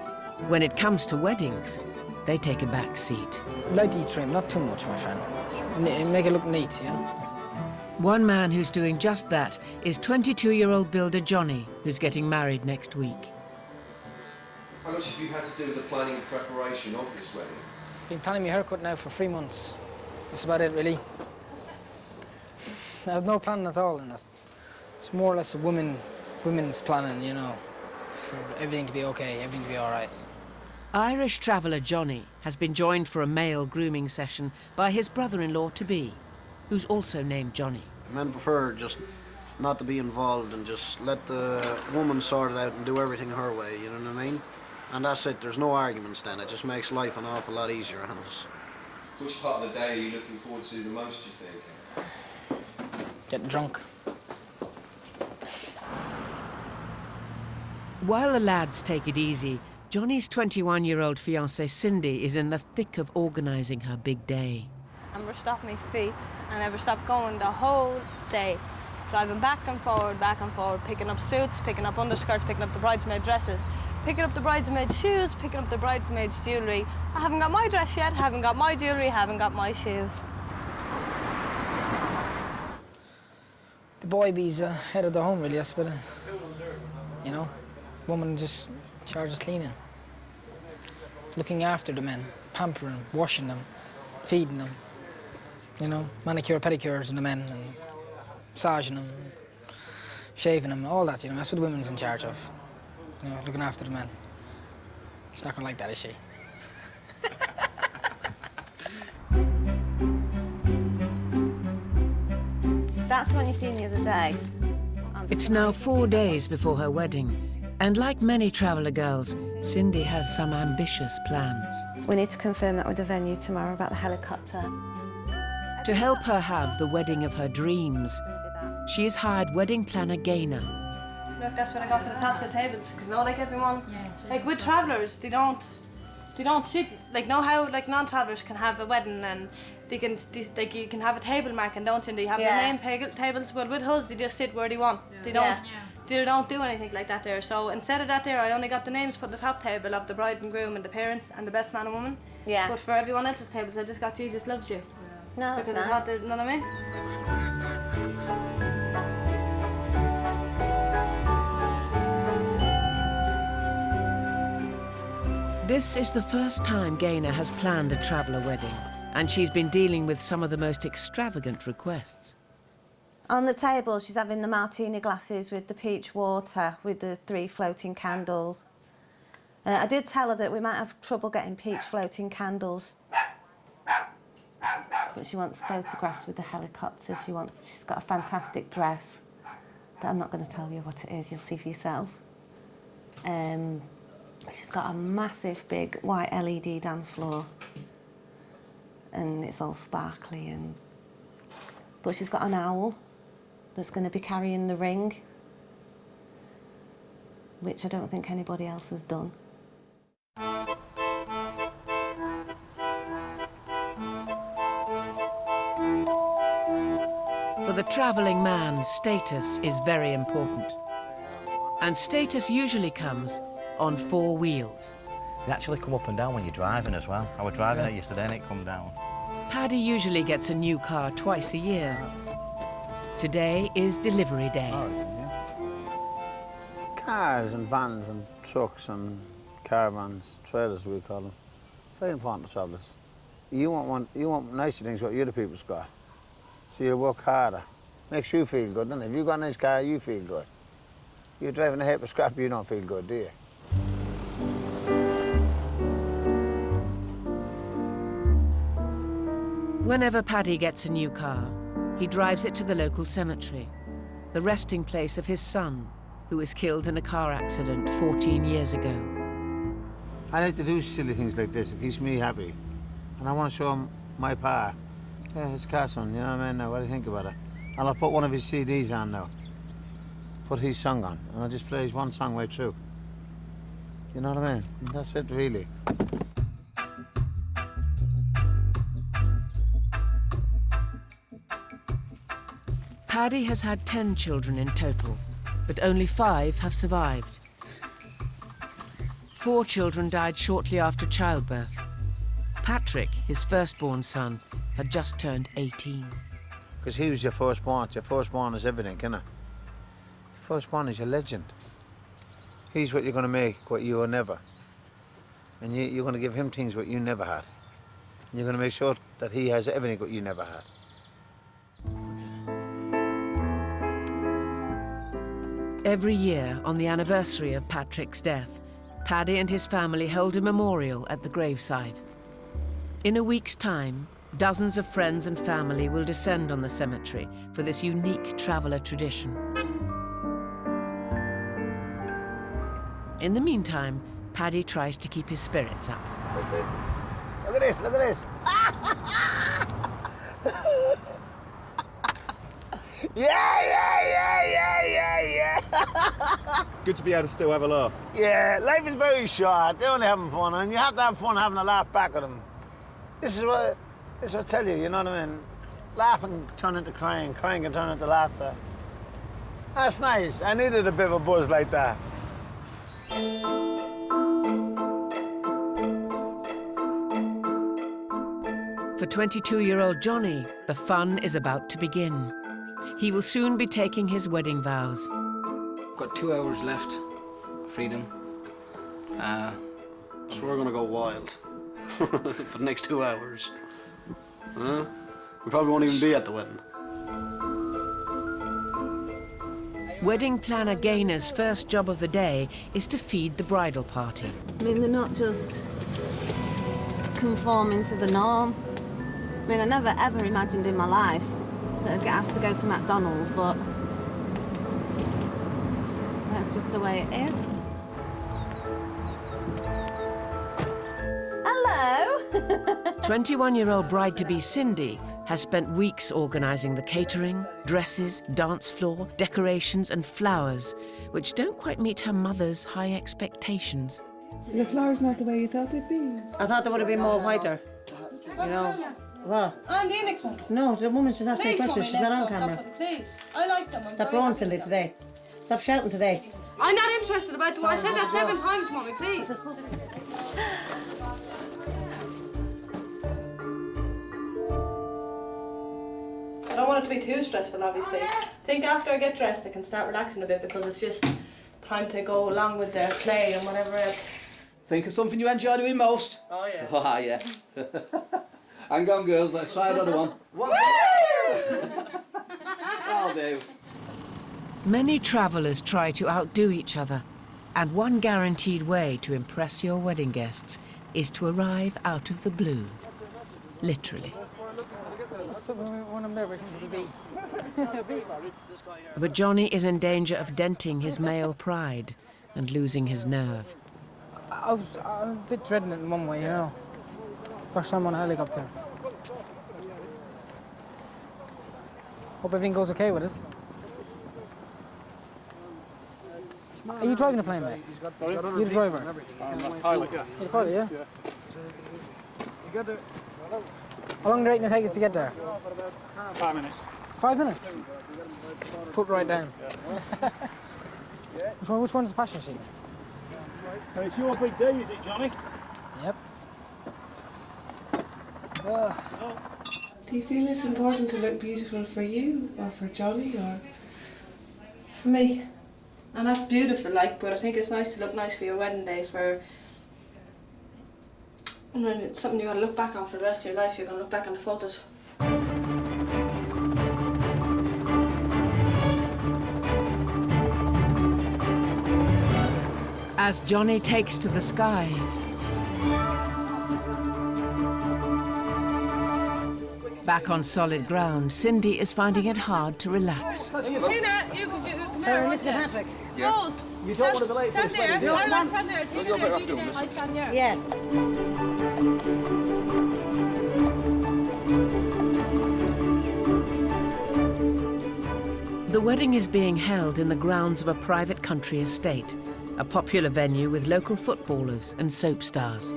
when it comes to weddings, they take a back seat. Lightly trim, not too much, my friend. Make it look neat, you know? One man who's doing just that is 22-year-old builder Johnny, who's getting married next week. How much have you had to do with the planning and preparation of this wedding? Been planning my haircut now for 3 months. That's about it, really. I have no planning at all in it. It's more or less a women's planning, you know, for everything to be okay, everything to be all right. Irish traveller Johnny has been joined for a male grooming session by his brother-in-law-to-be, who's also named Johnny. Men prefer just not to be involved and just let the woman sort it out and do everything her way, you know what I mean? And that's it, there's no arguments then, it just makes life an awful lot easier on us. Which part of the day are you looking forward to the most, do you think? Getting drunk. While the lads take it easy, Johnny's 21-year-old fiancée Cindy is in the thick of organising her big day. I never stopped my feet. I never stopped going the whole day. Driving back and forward, picking up suits, picking up underskirts, picking up the bridesmaid dresses, picking up the bridesmaid shoes, picking up the bridesmaid's jewellery. I haven't got my dress yet, haven't got my jewellery, haven't got my shoes. The boy be's head of the home, really, I suppose. You know, woman just charges cleaning. Looking after the men, pampering, washing them, feeding them. You know, manicure, pedicures on the men, and massaging them, shaving them, all that, you know. That's what the woman's in charge of. You know, looking after the men. She's not gonna like that, is she? That's when you seen the other day. It's now 4 days before her wedding, and like many traveller girls, Cindy has some ambitious plans. We need to confirm that with the venue tomorrow about the helicopter. To help her have the wedding of her dreams, she has hired wedding planner Gaynor. Look, that's what I got for the tops of the tables, because you know, like everyone, like with travellers, they don't sit, like know how like non-travellers can have a wedding and like you can have a table mark and don't they have their name tables, but with us they just sit where they want. They don't do anything like that there. So instead of that there, I only got the names put on the top table of the bride and groom and the parents and the best man and woman. Yeah. But for everyone else's tables, I just got Jesus loves you. No, Because it's I thought, you know what I mean? This is the first time Gaynor has planned a traveller wedding, and she's been dealing with some of the most extravagant requests. On the table, she's having the martini glasses with the peach water, with the 3 floating candles. I did tell her that we might have trouble getting peach floating candles. But she wants photographs with the helicopter. She's got a fantastic dress that I'm not going to tell you what it is, you'll see for yourself. She's got a massive big white LED dance floor. And it's all sparkly but she's got an owl that's going to be carrying the ring, which I don't think anybody else has done. For the travelling man, status is very important. And status usually comes on 4 wheels. They actually come up and down when you're driving as well. I was driving it yesterday and it come down. Paddy usually gets a new car twice a year. Today is delivery day. Cars and vans and trucks and caravans, trailers we call them. Very important to travellers. You want nicer things what other people's got. So you work harder. Makes you feel good, doesn't it? If you've got a nice car, you feel good. You're driving a heap of scrap, you don't feel good, do you? Whenever Paddy gets a new car, he drives it to the local cemetery, the resting place of his son, who was killed in a car accident 14 years ago. I like to do silly things like this. It keeps me happy. And I want to show him my pa. Yeah, his cousin, you know what I mean? Now, what do you think about it? And I'll put one of his CDs on now. Put his song on. And I'll just play his one song right through. You know what I mean? And that's it, really. Paddy has had 10 children in total, but only 5 have survived. 4 children died shortly after childbirth. Patrick, his firstborn son, had just turned 18. Because he was your firstborn. Your firstborn is everything, innit? Your firstborn is your legend. He's what you're going to make, what you were never. And you're going to give him things what you never had. And you're going to make sure that he has everything what you never had. Every year, on the anniversary of Patrick's death, Paddy and his family hold a memorial at the graveside. In a week's time, dozens of friends and family will descend on the cemetery for this unique traveller tradition. In the meantime, Paddy tries to keep his spirits up. Look at this, look at this. Yeah. Good to be able to still have a laugh. Yeah, life is very short. They're only having fun, and you have to have fun having a laugh back at them. This is what I tell you, you know what I mean? Laughing turn into crying, crying can turn into laughter. That's nice. I needed a bit of a buzz like that. For 22-year-old Johnny, the fun is about to begin. He will soon be taking his wedding vows. Got 2 hours left. Freedom. So we're gonna go wild for the next 2 hours. Huh? We probably won't even be at the wedding. Wedding planner Gaynor's first job of the day is to feed the bridal party. I mean, they're not just conforming to the norm. I mean, I never ever imagined in my life that I'd get asked to go to McDonald's, but that's just the way it is. Hello! 21-year-old bride-to-be Cindy has spent weeks organising the catering, dresses, dance floor, decorations and flowers, which don't quite meet her mother's high expectations. The flower's not the way you thought they'd be. I thought they would have been more whiter. You know? What? And the next one. No, the woman just asked me a question. She's not on camera. Please. I like them. Stop blowing, Cindy, today. Stop shouting today. I'm not interested about them. I said that 7 times, Mommy, please. want it to be too stressful, obviously. I think after I get dressed, I can start relaxing a bit because it's just time to go along with the play and whatever else. Think of something you enjoy doing most. Oh, yeah. Ah, yeah. Hang on, girls, let's try another one. I'll do. Many travellers try to outdo each other, and one guaranteed way to impress your wedding guests is to arrive out of the blue. Literally. But Johnny is in danger of denting his male pride and losing his nerve. I'm a bit dreading it in one way, you know. First time on a helicopter. Hope everything goes okay with us. Are you driving the plane, mate? Sorry? You're the driver? Pilot, yeah. You're the pilot, yeah? How long did it take us to get there? 5 minutes. 5 minutes? Foot right down. Which one's the passenger seat? It's your big day, is it, Johnny? Yep. Do you feel it's important to look beautiful for you or for Johnny or? For me. And that's beautiful, like, but I think it's nice to look nice for your wedding day, for... And then it's something you got to look back on for the rest of your life. You're going to look back on the photos. As Johnny takes to the sky, back on solid ground, Cindy is finding it hard to relax. Nina, you come Sorry, Mr. Patrick. Yeah. Rose, You don't want to be late for stand this there. wedding, do No, you? I'm stand there. Well, you're better off doing this. I stand there. Yeah. The wedding is being held in the grounds of a private country estate, a popular venue with local footballers and soap stars.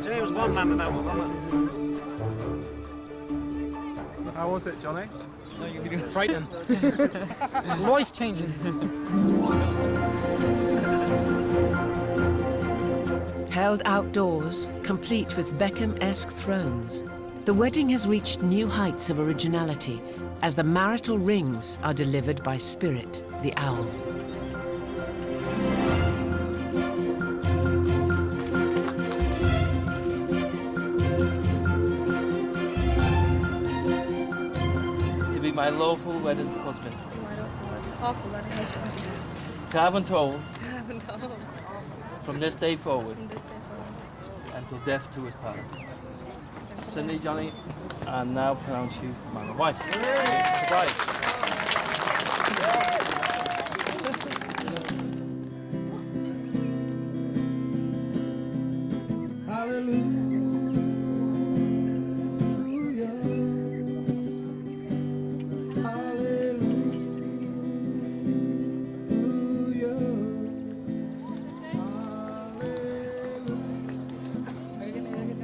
James Bond man in that one, wasn't it? How was it, Johnny? Frightening. Life-changing. Held outdoors, complete with Beckham-esque thrones, the wedding has reached new heights of originality as the marital rings are delivered by Spirit, the owl. To be my lawful wedded husband. Awful wedding husband. To have and told, Haven't told. from this day forward, From this day forward. until death do us part. Cindy, Johnny, I now pronounce you my wife. Surprise.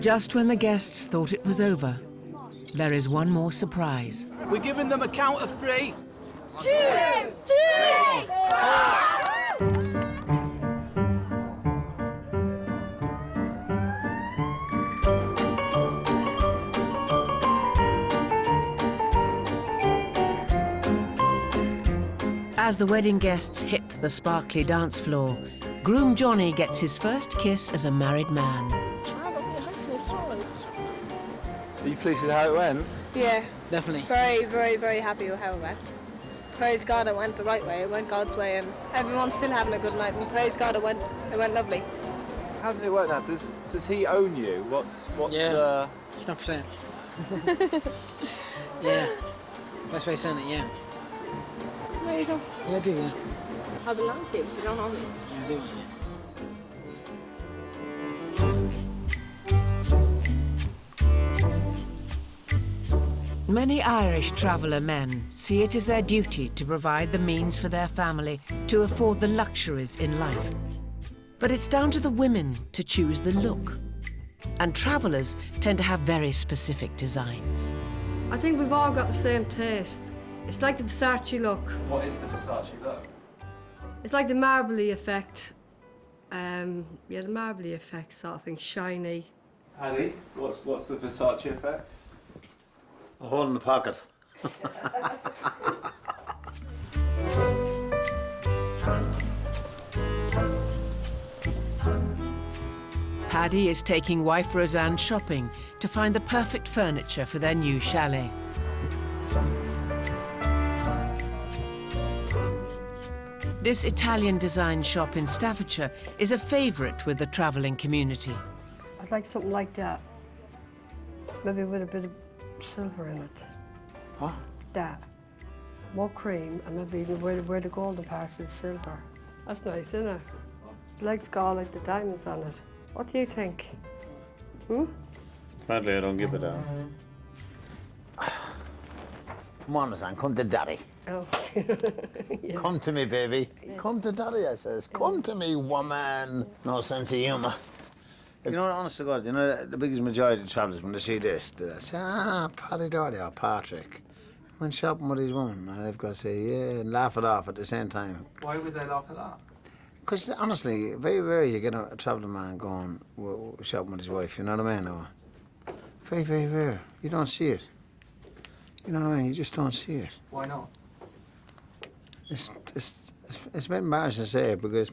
Just when the guests thought it was over, there is one more surprise. We're giving them a count of 3. 2, 3, 4. As the wedding guests hit the sparkly dance floor, groom Johnny gets his first kiss as a married man. Are you pleased with how it went? Yeah. Definitely. Very, very, very happy with how it went. Praise God it went the right way, it went God's way, and everyone's still having a good night, and praise God it went lovely. How does it work now? Does he own you? What's Yeah. the... It's not for sale. Yeah. Best way of saying it, yeah. There you go. Yeah, I do, yeah. I belong to you, you don't own me. Yeah, I do. Many Irish traveller men see it as their duty to provide the means for their family to afford the luxuries in life. But it's down to the women to choose the look. And travellers tend to have very specific designs. I think we've all got the same taste. It's like the Versace look. What is the Versace look? It's like the marbly effect. Yeah, the marbly effect sort of thing, shiny. Ali, what's the Versace effect? A hole in the pocket. Paddy is taking wife Roseanne shopping to find the perfect furniture for their new chalet. This Italian design shop in Staffordshire is a favourite with the travelling community. I'd like something like that. Maybe with a bit of silver in it. What? That. More cream and maybe where the golden part is silver. That's nice, isn't it? The legs got like the diamonds on it. What do you think? Hmm? Sadly, I don't give a damn. Come on, son, come to daddy. Oh. Yeah. Come to me, baby. Yeah. Come to daddy, I says. Come to me, woman. No sense of humour. You know, honest to God, you know, the biggest majority of travellers, when they see this, they say, Paddy Doherty or Patrick went shopping with his woman. And they've got to say, yeah, and laugh it off at the same time. Why would they laugh at that? Because, honestly, very rare you get a travelling man going shopping with his wife, you know what I mean? Or, very, very rare. You don't see it. You know what I mean? You just don't see it. Why not? It's a bit embarrassing to say it because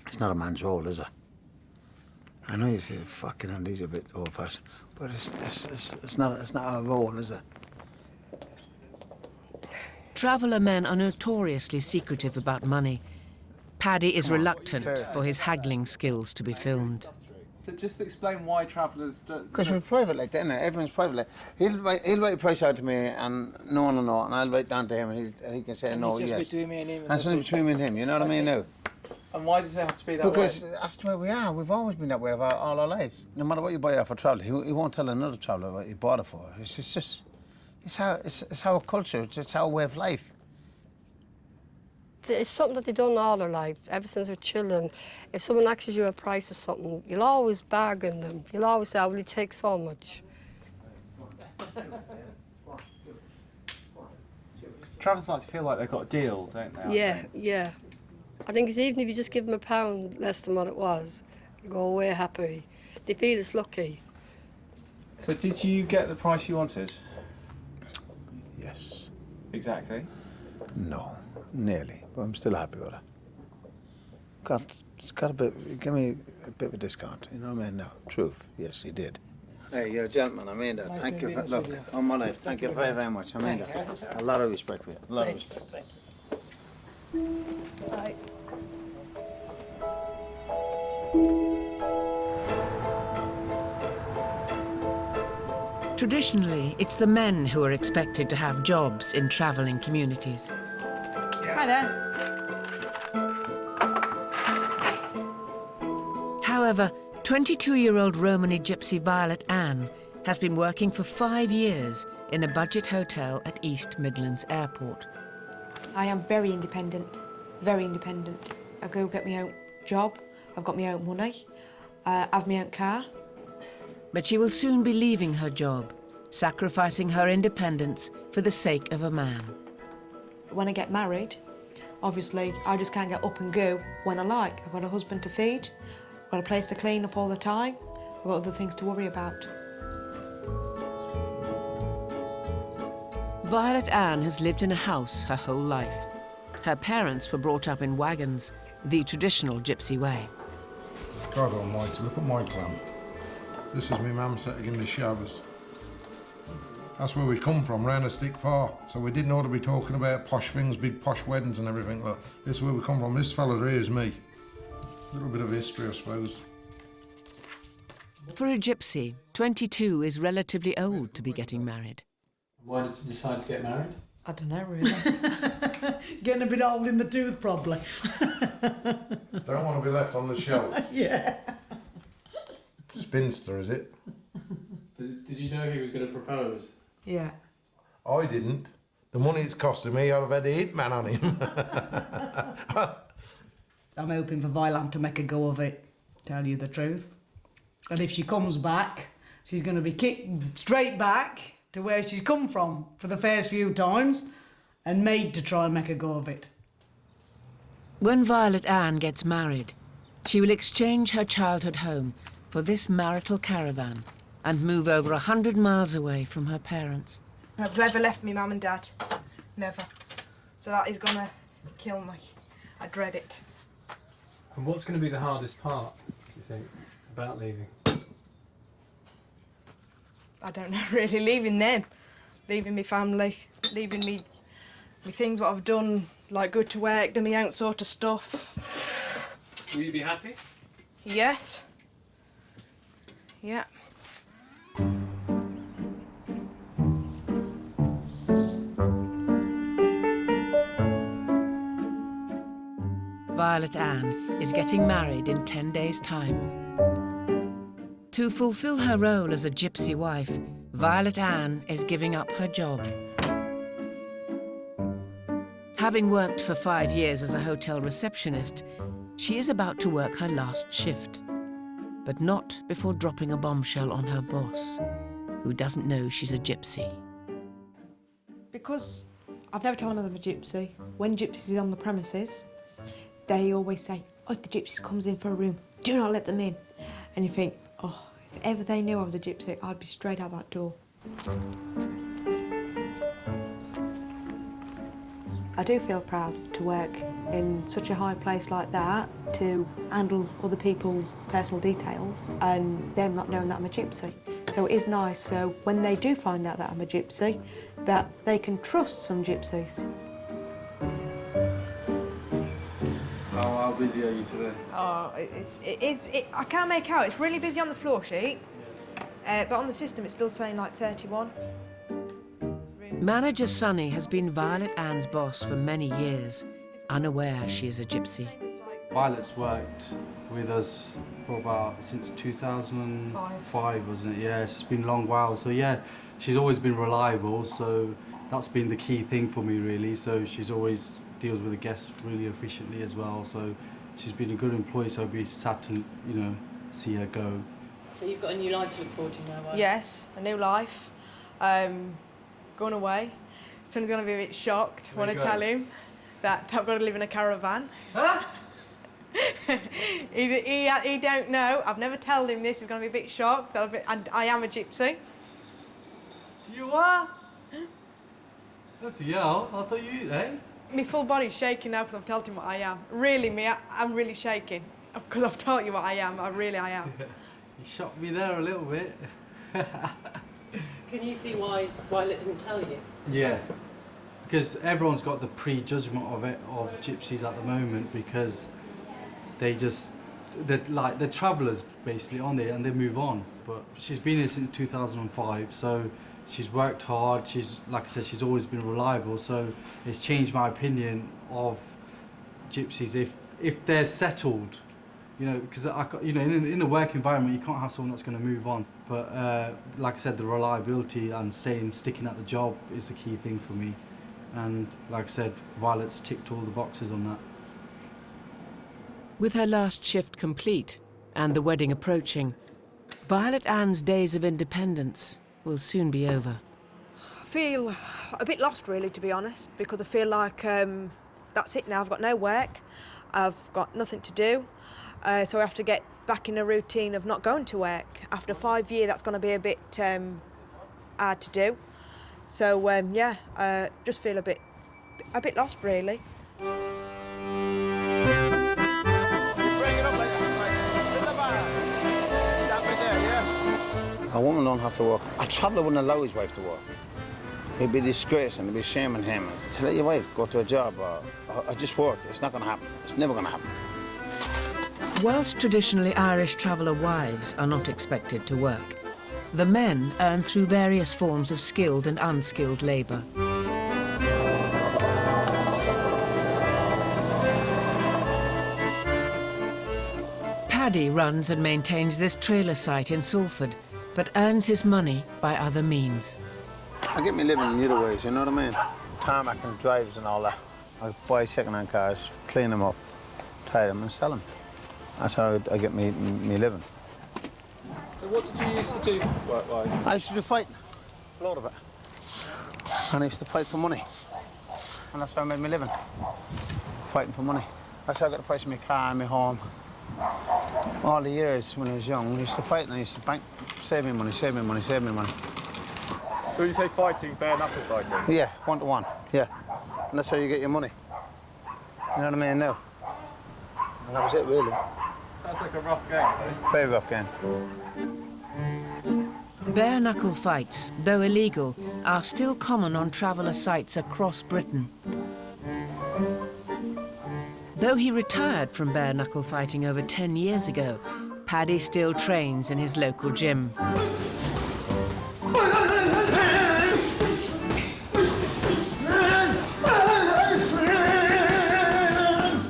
it's not a man's role, is it? I know you say, fucking hell, these are a bit old-fashioned, but it's not our role, is it? Traveller men are notoriously secretive about money. Paddy is reluctant for his haggling skills to be filmed. So just explain why travellers don't... Because we're private like that, innit? Everyone's private like He'll write a price out to me and no one will know, and I'll write down to him and he can say no, yes. Between me and him. That's between me and him, you know what I mean now? And why does it have to be that way? Because that's the way we are. We've always been that way all our lives. No matter what you buy off a traveller, he won't tell another traveller what you bought it for. It's our culture, it's our way of life. It's something that they've done all their life, ever since they're children. If someone asks you a price of something, you'll always bargain them. You'll always say, will you take so much? Travellers like to feel like they've got a deal, don't they? Yeah, yeah. I think it's even if you just give them £1 less than what it was, you go away happy. They feel it's lucky. So did you get the price you wanted? Yes. Exactly? No, nearly, but I'm still happy with it. It's got a bit, give me a bit of a discount, you know what I mean? No, truth, yes, he did. Hey, you're a gentleman, I mean that. Thank you, look, on my life, thank you very, very much, I mean that. A lot of respect for you, a lot of respect. Bye. Traditionally, it's the men who are expected to have jobs in travelling communities. Hi there. However, 22-year-old Romany gypsy Violet Ann has been working for 5 years in a budget hotel at East Midlands Airport. I am very independent, very independent. I go get my own job, I've got my own money, I have my own car. But she will soon be leaving her job, sacrificing her independence for the sake of a man. When I get married, obviously, I just can't get up and go when I like. I've got a husband to feed, I've got a place to clean up all the time, I've got other things to worry about. Violet Ann has lived in a house her whole life. Her parents were brought up in wagons, the traditional gypsy way. God almighty, look at my clan. This is my mum setting in the showers. That's where we come from, round a stick far. So we didn't ought to be talking about posh things, big posh weddings and everything. Look, this is where we come from. This fella here is me. A little bit of history, I suppose. For a gypsy, 22 is relatively old to be getting married. Why did you decide to get married? I don't know, really. Getting a bit old in the tooth, probably. Don't want to be left on the shelf. Yeah. Spinster, is it? Did you know he was going to propose? Yeah. I didn't. The money it's costing me, I'd have had a hitman on him. I'm hoping for Violet to make a go of it, tell you the truth. And if she comes back, she's going to be kicked straight back to where she's come from for the first few times and made to try and make a go of it. When Violet Ann gets married, she will exchange her childhood home for this marital caravan and move over 100 miles away from her parents. I've never left me mum and dad. Never. So that is gonna kill me. I dread it. And what's going to be the hardest part, do you think, about leaving? I don't know, really. Leaving them. Leaving me family. Leaving me things what I've done, like go to work, do my own sort of stuff. Will you be happy? Yes. Yeah. Violet Ann is getting married in 10 days' time. To fulfill her role as a gypsy wife, Violet Ann is giving up her job. Having worked for 5 years as a hotel receptionist, she is about to work her last shift, but not before dropping a bombshell on her boss, who doesn't know she's a gypsy. Because I've never told them I'm a gypsy. When gypsies are on the premises, they always say, oh, if the gypsies comes in for a room, do not let them in. And you think, oh, if ever they knew I was a gypsy, I'd be straight out that door. I do feel proud to work in such a high place like that, to handle other people's personal details and them not knowing that I'm a gypsy. So it is nice, so when they do find out that I'm a gypsy, that they can trust some gypsies. How busy are you today? Oh, I can't make out. It's really busy on the floor sheet, but on the system it's still saying like 31. Manager Sonny has been Violet Ann's boss for many years, unaware she is a gypsy. Violet's worked with us for since 2005, wasn't it? Yeah, it's been a long while. So yeah, she's always been reliable. So that's been the key thing for me, really. So she's always deals with the guests really efficiently as well. So she's been a good employee. So I'd be sad to, see her go. So you've got a new life to look forward to now, right? Yes, a new life. Going away. Sonny's going to be a bit shocked when I tell him that I've got to live in a caravan. Huh? he don't know. I've never told him this. He's going to be a bit shocked that I am a gypsy. You are? Bloody hell, I thought you, eh? My full body's shaking now because I've told him what I am. Really, I'm really shaking because I've told you what I am. I am. You shocked me there a little bit. Can you see why Violet didn't tell you? Yeah, because everyone's got the prejudgment of gypsies at the moment, because they're travellers basically, aren't they? And they move on. But she's been here since 2005, so she's worked hard. She's, like I said, she's always been reliable. So it's changed my opinion of gypsies if they're settled. Because in a work environment, you can't have someone that's going to move on. But like I said, the reliability and sticking at the job is the key thing for me. And like I said, Violet's ticked all the boxes on that. With her last shift complete and the wedding approaching, Violet Ann's days of independence will soon be over. I feel a bit lost, really, to be honest, because I feel like that's it now. I've got no work. I've got nothing to do. So I have to get back in a routine of not going to work. After 5 years, that's going to be a bit hard to do. So just feel a bit lost, really. A woman don't have to work. A traveller wouldn't allow his wife to work. It'd be a disgrace and it'd be shaming him. To let your wife go to a job or just work, it's not going to happen. It's never going to happen. Whilst traditionally Irish traveller wives are not expected to work, the men earn through various forms of skilled and unskilled labour. Paddy runs and maintains this trailer site in Salford, but earns his money by other means. I get me living in other ways, you know what I mean? Tarmac and drives and all that. I buy second-hand cars, clean them up, tie them and sell them. That's how I get me living. So what did you used to do work-wise? I used to do fighting, a lot of it. And I used to fight for money. And that's how I made my living. Fighting for money. That's how I got the price of my car and my home. All the years when I was young, I used to fight and I used to bank, save me money, save me money, save me money. So when you say fighting, bare knuckle fighting? Yeah, 1-to-1, yeah. And that's how you get your money. You know what I mean now? And that was it, really. Sounds like a rough game, though. Very rough game. Bare-knuckle fights, though illegal, are still common on traveller sites across Britain. Though he retired from bare-knuckle fighting over 10 years ago, Paddy still trains in his local gym.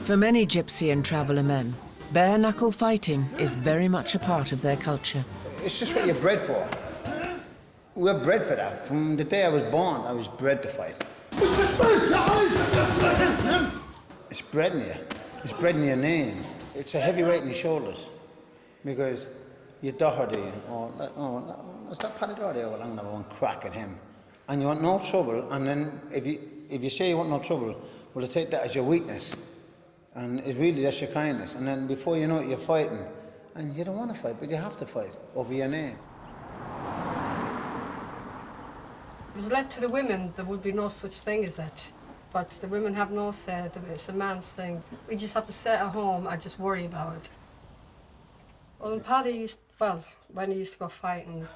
For many gypsy and traveller men, bare-knuckle fighting is very much a part of their culture. It's just what you're bred for. We're bred for that. From the day I was born, I was bred to fight. It's bred in you. It's bred in your name. It's a heavy weight on your shoulders. Because you're Doherty, or let's not Paddy Doherty, I'm gonna have one crack at him. And you want no trouble, and then if you say you want no trouble, well, they take that as your weakness. And it really, that's your kindness. And then before you know it, you're fighting. And you don't want to fight, but you have to fight over your name. If it was left to the women, there would be no such thing as that. But the women have no say. It's a man's thing. We just have to sit at home and just worry about it. Well, when Paddy when he used to go fighting,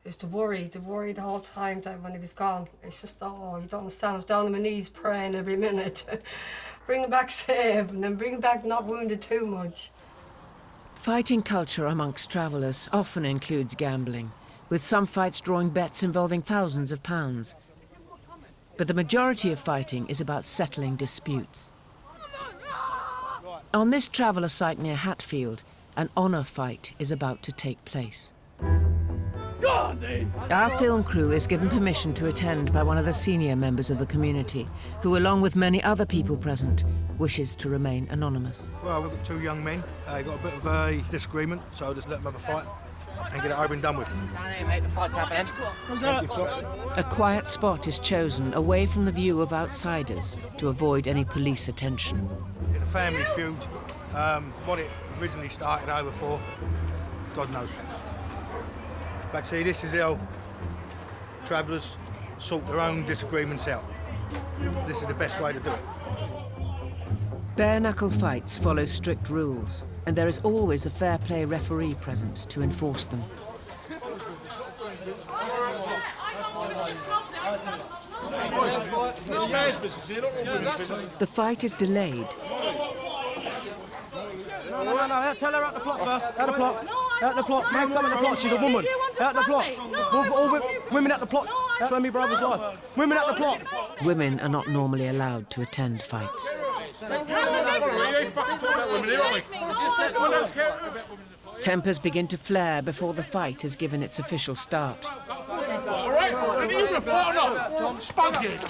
he used to worry the whole time that when he was gone. It's just, oh, you don't understand. I was down on my knees praying every minute. Bring him back safe, and then bring him back not wounded too much. Fighting culture amongst travellers often includes gambling, with some fights drawing bets involving thousands of pounds. But the majority of fighting is about settling disputes. On this traveller site near Hatfield, an honour fight is about to take place. Our film crew is given permission to attend by one of the senior members of the community, who, along with many other people present, wishes to remain anonymous. Well, we've got two young men. Got a bit of a disagreement, so just let them have a fight and get it over and done with. Make the fight's happening. A quiet spot is chosen away from the view of outsiders to avoid any police attention. It's a family feud. What it originally started over for, God knows. But see, this is how travellers sort their own disagreements out. This is the best way to do it. Bare-knuckle fights follow strict rules, and there is always a fair play referee present to enforce them. The fight is delayed. No, tell her out the plot first. Out the plot. Out the plot. Make them at the plot. She's a woman. Out the plot. All women at the plot. Show me brother's life. Women at the plot. Women are not normally allowed to attend fights. Tempers begin to flare before the fight has given its official start. All right, are you going to fight or not? Spunk it.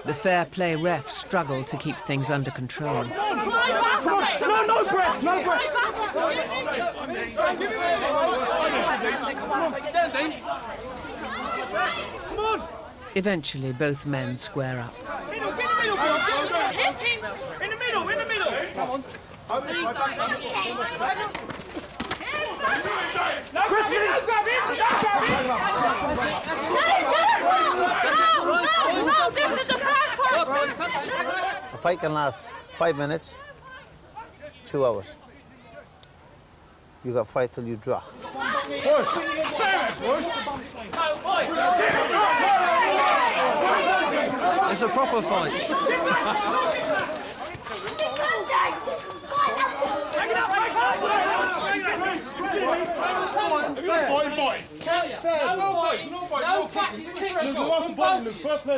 The fair play refs struggle to keep things under control. No breaths, no breaths. Come on. Eventually, both men square up. In the middle. Come on. A fight can last 5 minutes, 2 hours. You got to fight till you drop. It's a proper fight.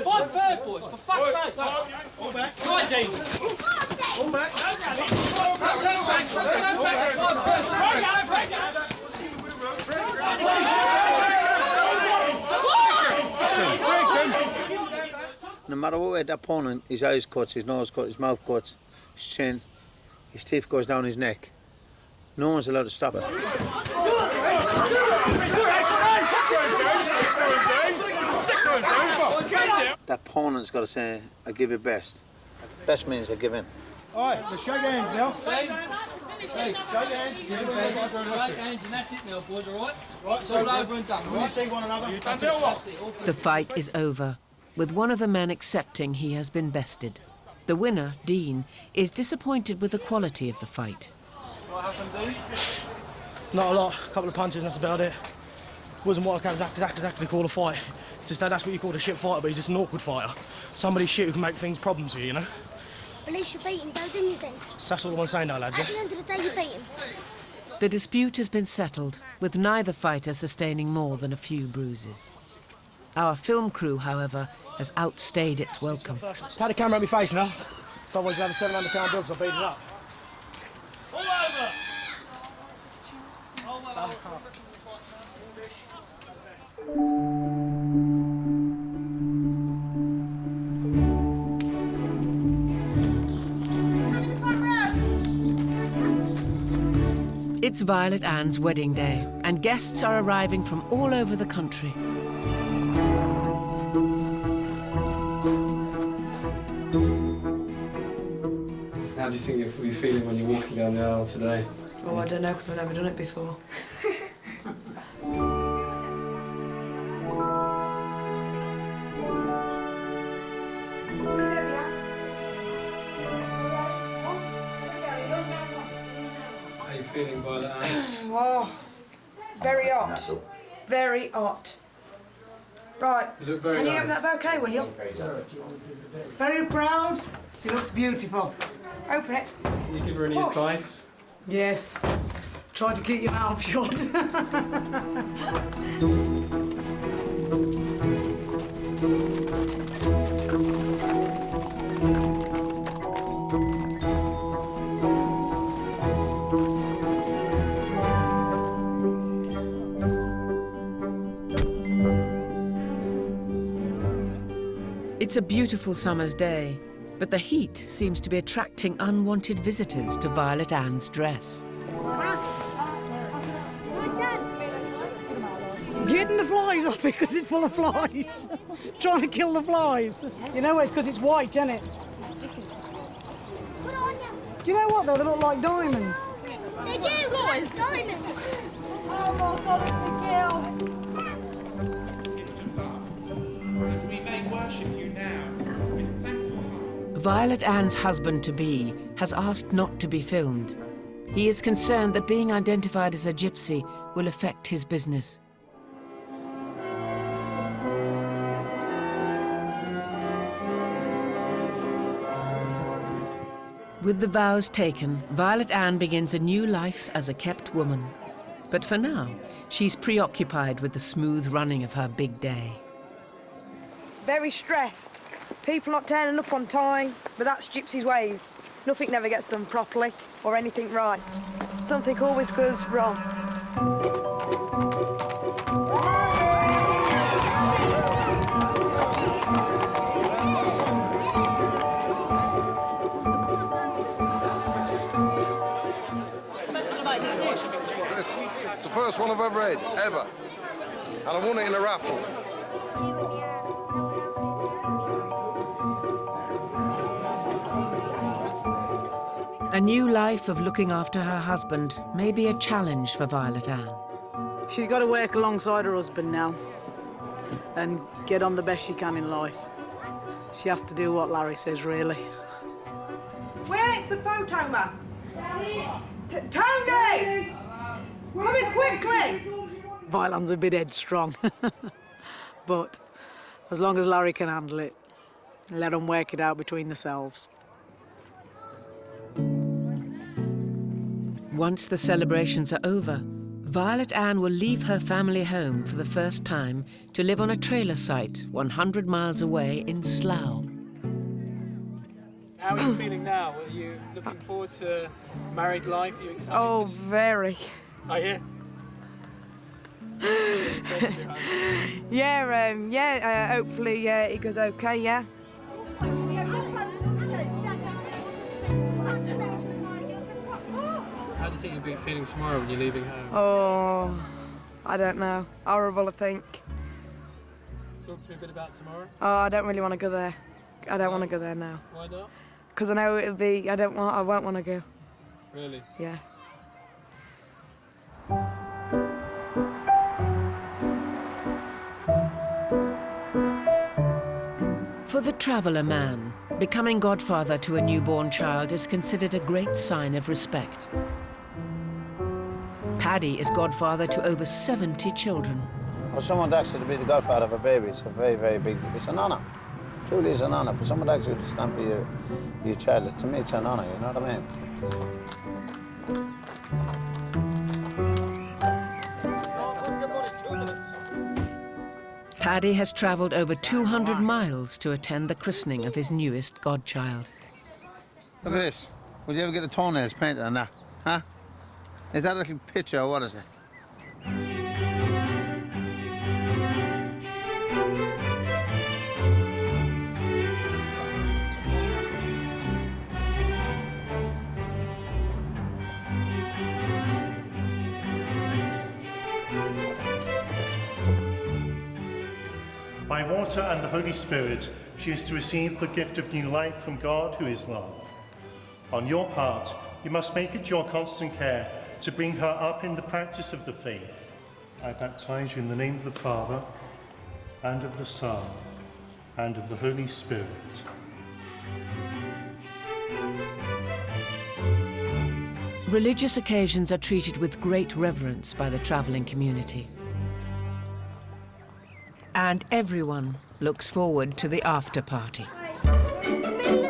Fight fair, boys, for fuck's sake. Right, Dean. All back. No matter what way that opponent, his eyes cuts, his nose cuts, his mouth cuts, his chin, his teeth goes down his neck. No one's allowed to stop it. That opponent's got to say, I give it best. Best means I give in. All right, let's shake hands now. Shake hands. Shake hands, and that's it now, boys, all right? Right, it's all over and done, right? See one another. The fight is over, with one of the men accepting he has been bested. The winner, Dean, is disappointed with the quality of the fight. What happened, Dean? Not a lot, a couple of punches, that's about it. Wasn't what I can exactly call a fight. It's just that's what you call a shit fighter, but he's just an awkward fighter. Somebody shit who can make things problems for you, you know? At least you beat him, though, didn't you think? That's all I'm saying now, lads. At the end of the day, you beat him. The dispute has been settled, with neither fighter sustaining more than a few bruises. Our film crew, however, has outstayed its welcome. Had the camera at my face now, so otherwise you'll have a 700-pound bill because I beat it up. All over! It's Violet Ann's wedding day, and guests are arriving from all over the country. How do you think you're feeling when you're walking down the aisle today? Oh, I don't know, because I've never done it before. How are you feeling, Violet Ann? Oh, very hot. Very hot. Right. You look very Can you nice. open that bouquet, will you? Very proud. She looks beautiful. Open it. Can you give her any advice? Yes. Try to keep your mouth shut. It's a beautiful summer's day, but the heat seems to be attracting unwanted visitors to Violet Ann's dress. Getting the flies off because it's full of flies. Trying to kill the flies. You know, it's because it's white, isn't it? Do you know what, though? They look like diamonds. They do! Diamonds! Oh, my God, it's the kill. We may worship you now with thankful hearts. Violet Ann's husband-to-be has asked not to be filmed. He is concerned that being identified as a gypsy will affect his business. With the vows taken, Violet Ann begins a new life as a kept woman. But for now, she's preoccupied with the smooth running of her big day. Very stressed. People not turning up on time, but that's Gypsy's ways. Nothing never gets done properly or anything right. Something always goes wrong. It's the first one I've ever had, ever. And I won it in a raffle. A new life of looking after her husband may be a challenge for Violet Ann. She's got to work alongside her husband now and get on the best she can in life. She has to do what Larry says, really. Where's the photo man? Tony! Come in quickly! Violet's a bit headstrong. But as long as Larry can handle it, let them work it out between themselves. Once the celebrations are over, Violet Ann will leave her family home for the first time to live on a trailer site 100 miles away in Slough. How are you feeling now? Are you looking forward to married life? Are you excited? Oh, very. Are you? Yeah, hopefully it goes okay, yeah. think you'll be feeling tomorrow when you're leaving home? Oh, I don't know. Horrible, I think. Talk to me a bit about tomorrow. Oh, I don't really want to go there. I don't want to go there now. Why not? Because I know it'll be. I won't want to go. Really? Yeah. For the traveller man, becoming godfather to a newborn child is considered a great sign of respect. Paddy is godfather to over 70 children. For someone to actually be the godfather of a baby, it's a very, very big, it's an honour. Truly is an honour. For someone to actually stand for your child, to me it's an honour, you know what I mean? Paddy has travelled over 200 miles to attend the christening of his newest godchild. Look at this. Would you ever get the toenails painted on that? Huh? Is that a little picture or what is it? By water and the Holy Spirit, she is to receive the gift of new life from God, who is love. On your part, you must make it your constant care to bring her up in the practice of the faith. I baptize you in the name of the Father, and of the Son, and of the Holy Spirit. Religious occasions are treated with great reverence by the travelling community. And everyone looks forward to the after party. The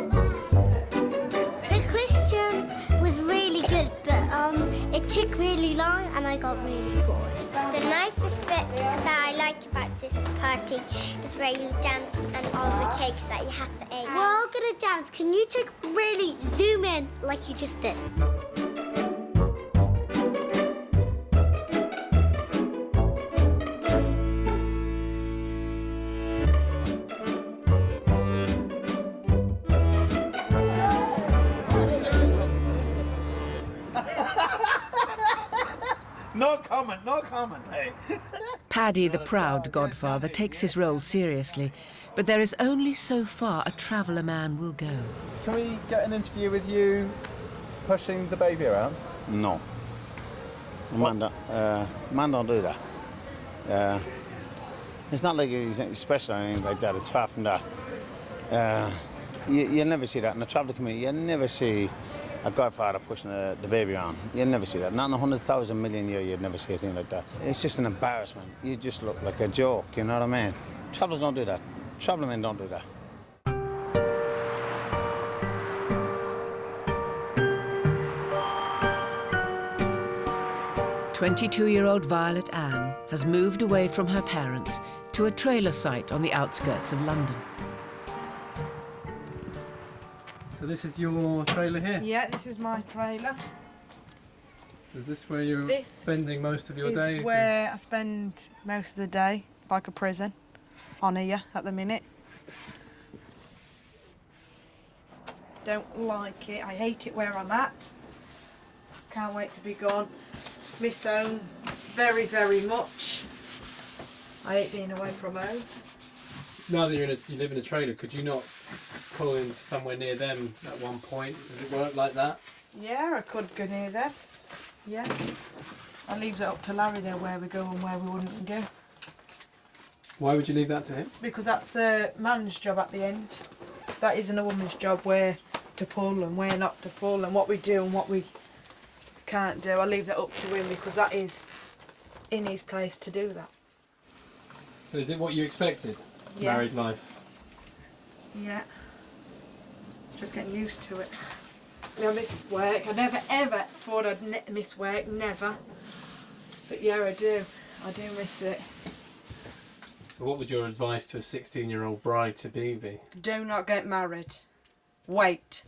question was really good, but it took really long and I got really bored. The nicest bit that I like about this party is where you dance and all the cakes that you have to eat. We're all gonna dance. Can you really zoom in like you just did? No comment, hey. Paddy, the proud godfather, takes his role seriously, but there is only so far a traveller man will go. Can we get an interview with you pushing the baby around? No. Man don't do that. It's not like he's special or anything like that. It's far from that. You'll never see that in the travel community. You'll never see a godfather pushing the baby around. You'll never see that. Not in 100,000 million years, you'd never see a thing like that. It's just an embarrassment. You just look like a joke, you know what I mean? Travellers don't do that. Traveller men don't do that. 22-year-old Violet Ann has moved away from her parents to a trailer site on the outskirts of London. So this is your trailer here? Yeah, this is my trailer. So is this where you're spending most of your days? This is where I spend most of the day. It's like a prison on here at the minute. Don't like it. I hate it where I'm at. Can't wait to be gone. Miss home very, very much. I hate being away from home. Now that you live in a trailer, could you not pull into somewhere near them at one point? Does it work like that? Yeah, I could go near them. Yeah. I leave it up to Larry there where we go and where we wouldn't go. Why would you leave that to him? Because that's a man's job at the end. That isn't a woman's job where to pull and where not to pull and what we do and what we can't do. I leave that up to him because that is in his place to do that. So is it what you expected? Yes. Married life? Yeah. Just getting used to it. I miss work. I never ever thought I'd miss work, never. But yeah, I do. I do miss it. So what would your advice to a 16-year-old bride to be? Do not get married. Wait.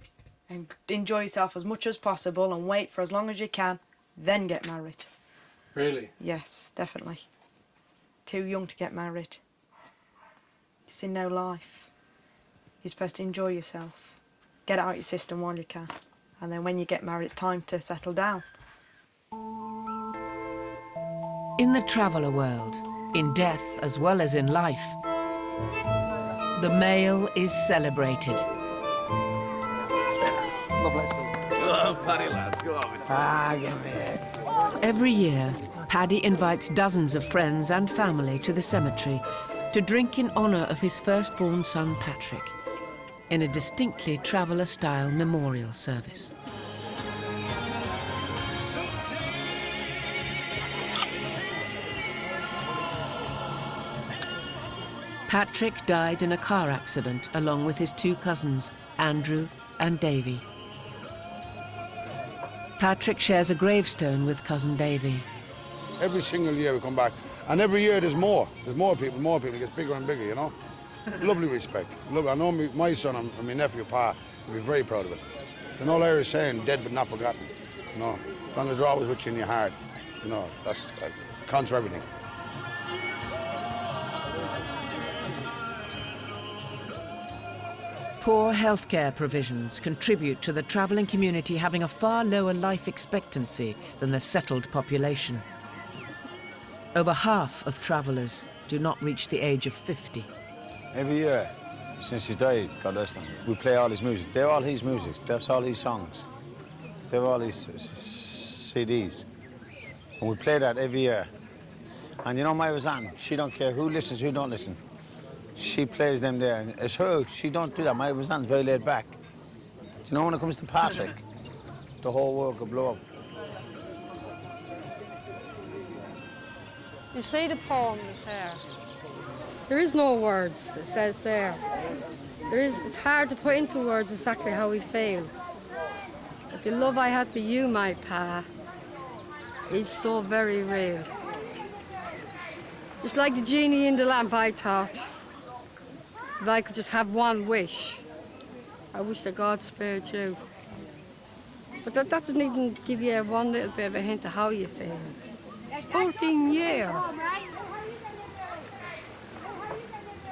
And enjoy yourself as much as possible and wait for as long as you can, then get married. Really? Yes, definitely. Too young to get married. It's in no life. You're supposed to enjoy yourself. Get it out of your system while you can. And then when you get married, it's time to settle down. In the traveller world, in death as well as in life, the male is celebrated. Oh, Paddy lad, go on. Every year, Paddy invites dozens of friends and family to the cemetery to drink in honour of his firstborn son, Patrick, in a distinctly traveller-style memorial service. Patrick died in a car accident along with his two cousins, Andrew and Davy. Patrick shares a gravestone with cousin Davy. Every single year we come back, and every year there's more. There's more people, it gets bigger and bigger, you know? Lovely respect. Lovely. I know my son and my nephew, Pa, will be very proud of it. It's an old Irish saying, dead but not forgotten. You know, as long as they're always with you in your heart, you know, that's counts for everything. Poor healthcare provisions contribute to the travelling community having a far lower life expectancy than the settled population. Over half of travellers do not reach the age of 50. Every year, since he's died, God rest him, we play all his music. They're all his music. That's all his songs. They're all his CDs. And we play that every year. And you know, my Roseanne, she don't care who listens, who don't listen. She plays them there, and it's her, she don't do that. My Roseanne's very laid back. Do you know, when it comes to Patrick, the whole world could blow up. You see the poem is here. There is no words, it says there. It's hard to put into words exactly how we feel. But the love I had for you, my Pa, is so very real. Just like the genie in the lamp, I thought. If I could just have one wish, I wish that God spared you. But that doesn't even give you one little bit of a hint of how you feel. It's 14 years.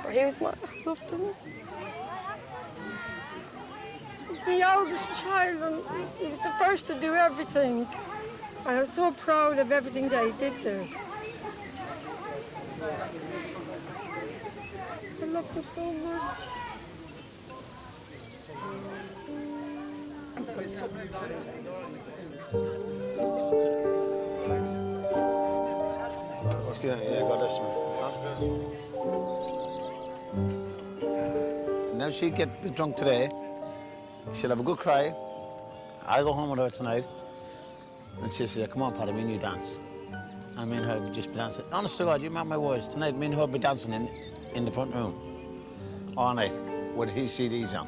But he was my, I loved him. He was my oldest child, and he was the first to do everything. I was so proud of everything that he did do. I love him so much. Let's get it. Yeah, God bless him. Now she'll get a bit drunk today. She'll have a good cry. I'll go home with her tonight. And she'll say, come on, Paddy, me and you dance. And me and her will just be dancing. Honest to God, you mark my words. Tonight, me and her will be dancing in the front room all night with his CDs on.